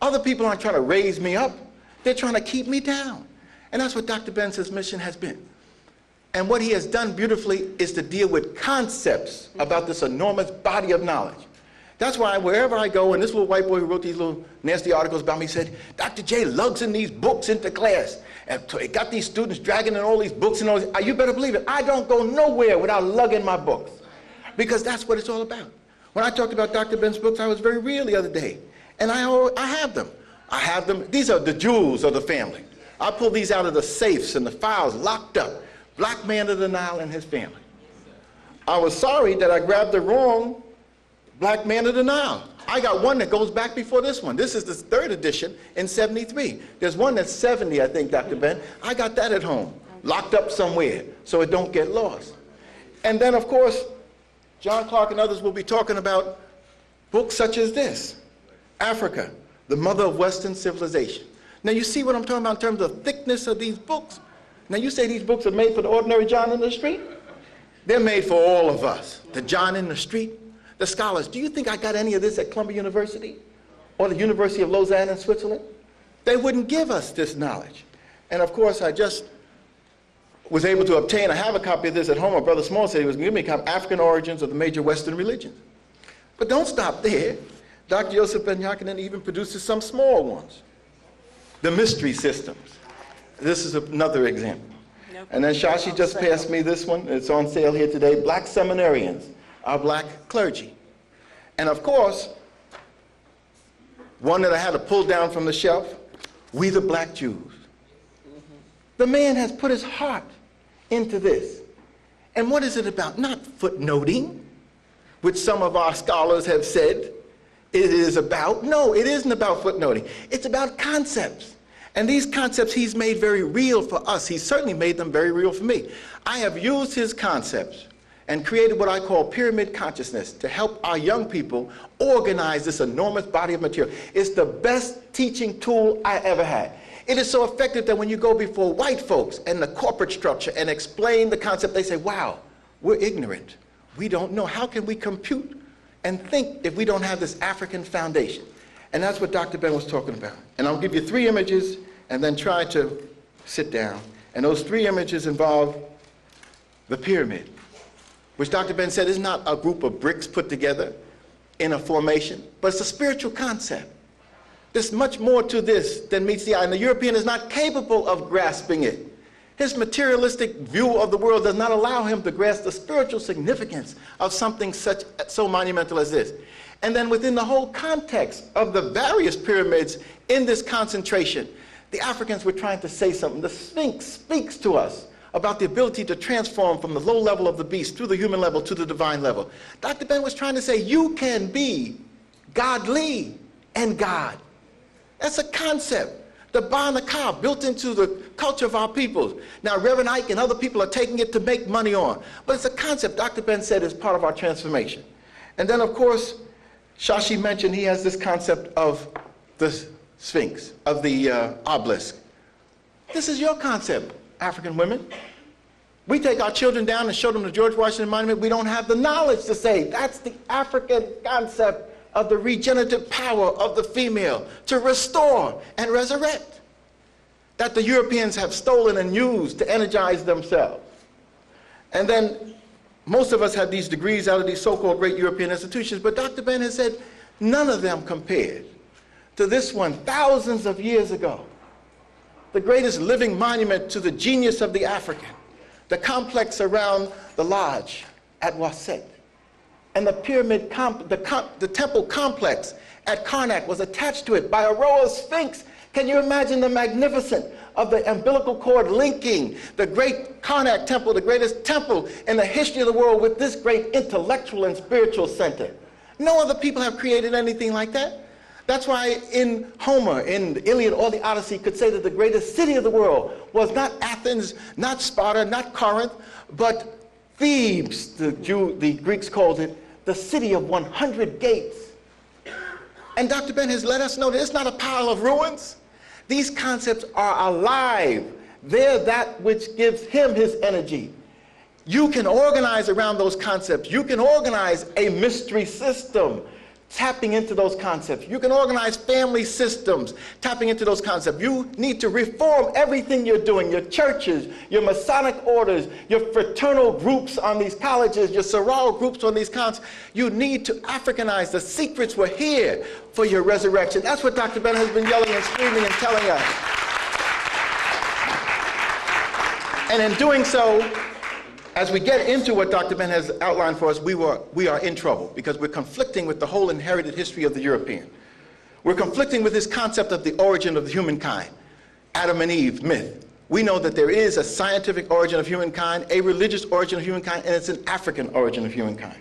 Other people aren't trying to raise me up. They're trying to keep me down. And that's what Dr. Benz's mission has been. And what he has done beautifully is to deal with concepts about this enormous body of knowledge. That's why wherever I go, and this little white boy who wrote these little nasty articles about me said, Dr. J lugs in these books into class. And so he got these students dragging in all these books and all this. You better believe it. I don't go nowhere without lugging my books. Because that's what it's all about. When I talked about Dr. Ben's books, I was very real the other day. And I have them. I have them. These are the jewels of the family. I pull these out of the safes and the files locked up. Black man of the Nile and his family. I was sorry that I grabbed the wrong Black man of the Nile. I got one that goes back before this one. This is the 3rd edition in 73. There's one that's 70, I think, Dr. Ben. I got that at home, locked up somewhere, so it don't get lost. And then, of course, John Clark and others will be talking about books such as this, Africa, the mother of Western civilization. Now, you see what I'm talking about in terms of thickness of these books? Now, you say these books are made for the ordinary John in the street? They're made for all of us, the John in the street, the scholars. Do you think I got any of this at Columbia University or the University of Lausanne in Switzerland? They wouldn't give us this knowledge. And of course, I just was able to obtain, I have a copy of this at home. My brother Small said he was going to give me a copy, African Origins of the Major Western Religions. But don't stop there. Dr. Yosef Ben Jochannan even produces some small ones. The mystery systems. This is another example. Nope. And then Shashi just passed me this one. It's on sale here today. Black Seminarians, our black clergy. And of course, one that I had to pull down from the shelf, We the Black Jews. Mm-hmm. The man has put his heart into this. And what is it about? Not footnoting, which some of our scholars have said it is about. No, it isn't about footnoting. It's about concepts. And these concepts he's made very real for us. He certainly made them very real for me. I have used his concepts and created what I call pyramid consciousness to help our young people organize this enormous body of material. It's the best teaching tool I ever had. It is so effective that when you go before white folks and the corporate structure and explain the concept, they say, wow, we're ignorant. We don't know. How can we compute and think if we don't have this African foundation? And that's what Dr. Ben was talking about. And I'll give you 3 images and then try to sit down. And those 3 images involve the pyramid, which Dr. Ben said is not a group of bricks put together in a formation, but it's a spiritual concept. There's much more to this than meets the eye, and the European is not capable of grasping it. His materialistic view of the world does not allow him to grasp the spiritual significance of something so monumental as this. And then within the whole context of the various pyramids in this concentration, the Africans were trying to say something. The Sphinx speaks to us about the ability to transform from the low level of the beast through the human level to the divine level. Dr. Ben was trying to say you can be godly and God. That's a concept. The Banaka built into the culture of our peoples. Now, Reverend Ike and other people are taking it to make money on. But it's a concept Dr. Ben said is part of our transformation. And then, of course, Shashi mentioned he has this concept of the Sphinx, of the obelisk. This is your concept, African women. We take our children down and show them the George Washington Monument. We don't have the knowledge to say that's the African concept of the regenerative power of the female to restore and resurrect, that the Europeans have stolen and used to energize themselves. And then most of us have these degrees out of these so-called great European institutions, but Dr. Ben has said none of them compared to this one thousands of years ago, the greatest living monument to the genius of the African, the complex around the lodge at Waset. And the pyramid, the temple complex at Karnak was attached to it by a row of sphinx. Can you imagine the magnificence of the umbilical cord linking the great Karnak temple, the greatest temple in the history of the world, with this great intellectual and spiritual center? No other people have created anything like that. That's why in Homer, in the Iliad or the Odyssey, could say that the greatest city of the world was not Athens, not Sparta, not Corinth, but Thebes. The Greeks called it the city of 100 gates. And Dr. Ben has let us know that it's not a pile of ruins. These concepts are alive. They're that which gives him his energy. You can organize around those concepts. You can organize a mystery system tapping into those concepts. You can organize family systems tapping into those concepts. You need to reform everything you're doing, your churches, your Masonic orders, your fraternal groups on these colleges, your sorority groups on these concepts. You need to Africanize. The secrets were here for your resurrection. That's what Dr. Ben has been yelling and screaming and telling us. And in doing so, as we get into what Dr. Ben has outlined for us, we are in trouble because we're conflicting with the whole inherited history of the European. We're conflicting with this concept of the origin of humankind, Adam and Eve myth. We know that there is a scientific origin of humankind, a religious origin of humankind, and it's an African origin of humankind.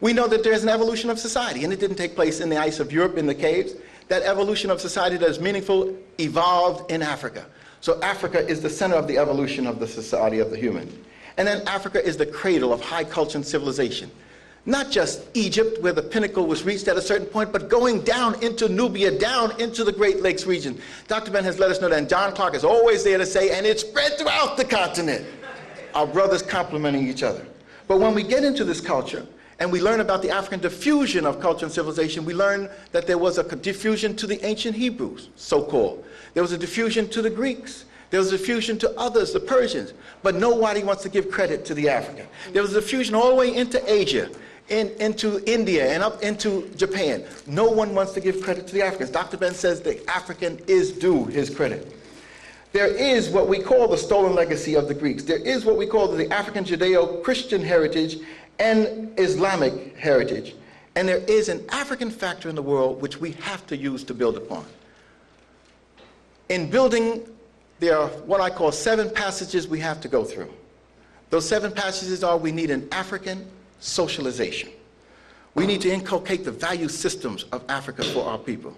We know that there's an evolution of society, and it didn't take place in the ice of Europe in the caves. That evolution of society that is meaningful evolved in Africa. So Africa is the center of the evolution of the society of the human. And then Africa is the cradle of high culture and civilization. Not just Egypt, where the pinnacle was reached at a certain point, but going down into Nubia, down into the Great Lakes region. Dr. Ben has let us know that, and John Clark is always there to say, and it spread throughout the continent. Our brothers complementing each other. But when we get into this culture, and we learn about the African diffusion of culture and civilization, we learn that there was a diffusion to the ancient Hebrews, so-called. There was a diffusion to the Greeks. There was a diffusion to others, the Persians, but nobody wants to give credit to the African. There was a diffusion all the way into Asia, into India, and up into Japan. No one wants to give credit to the Africans. Dr. Ben says the African is due his credit. There is what we call the stolen legacy of the Greeks. There is what we call the African Judeo-Christian heritage and Islamic heritage. And there is an African factor in the world which we have to use to build upon. In building, there are what I call 7 passages we have to go through. Those 7 passages are: we need an African socialization. We need to inculcate the value systems of Africa for our people.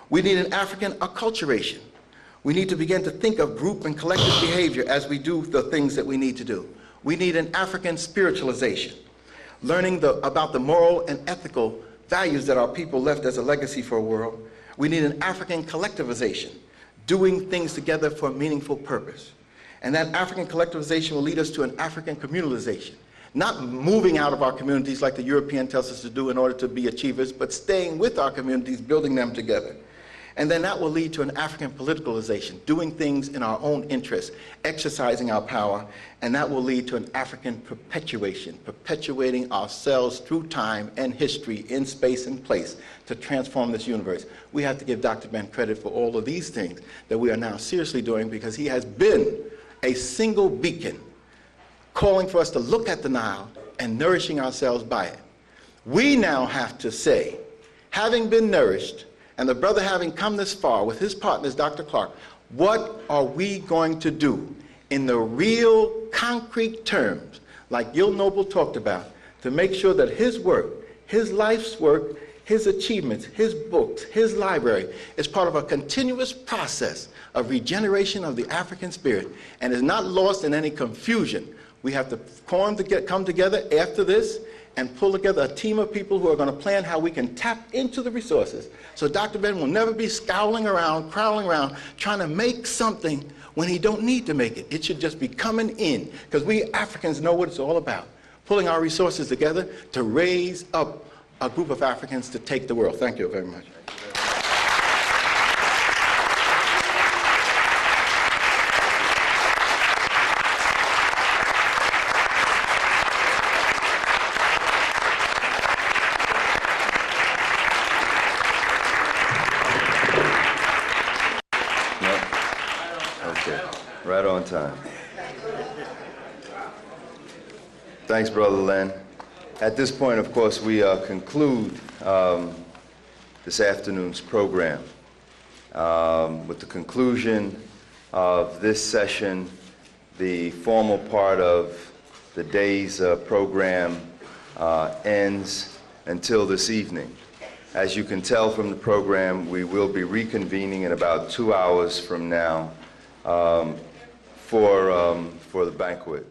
We need an African acculturation. We need to begin to think of group and collective behavior as we do the things that we need to do. We need an African spiritualization, learning about the moral and ethical values that our people left as a legacy for a world. We need an African collectivization, doing things together for a meaningful purpose. And that African collectivization will lead us to an African communalization. Not moving out of our communities like the European tells us to do in order to be achievers, but staying with our communities, building them together. And then that will lead to an African politicalization, doing things in our own interests, exercising our power, and that will lead to an African perpetuation, perpetuating ourselves through time and history, in space and place, to transform this universe. We have to give Dr. Ben credit for all of these things that we are now seriously doing, because he has been a single beacon calling for us to look at the Nile and nourishing ourselves by it. We now have to say, having been nourished, and the brother having come this far with his partners, Dr. Clark, what are we going to do in the real concrete terms, like Gil Noble talked about, to make sure that his work, his life's work, his achievements, his books, his library is part of a continuous process of regeneration of the African spirit and is not lost in any confusion. We have to come together after this and pull together a team of people who are going to plan how we can tap into the resources. So Dr. Ben will never be scowling around, prowling around, trying to make something when he don't need to make it. It should just be coming in, because we Africans know what it's all about. Pulling our resources together to raise up a group of Africans to take the world. Thank you very much. Right on time. Thanks, Brother Len. At this point, of course, we conclude this afternoon's program with the conclusion of this session. The formal part of the day's program ends until this evening. As you can tell from the program, we will be reconvening in about 2 hours from now for the banquet.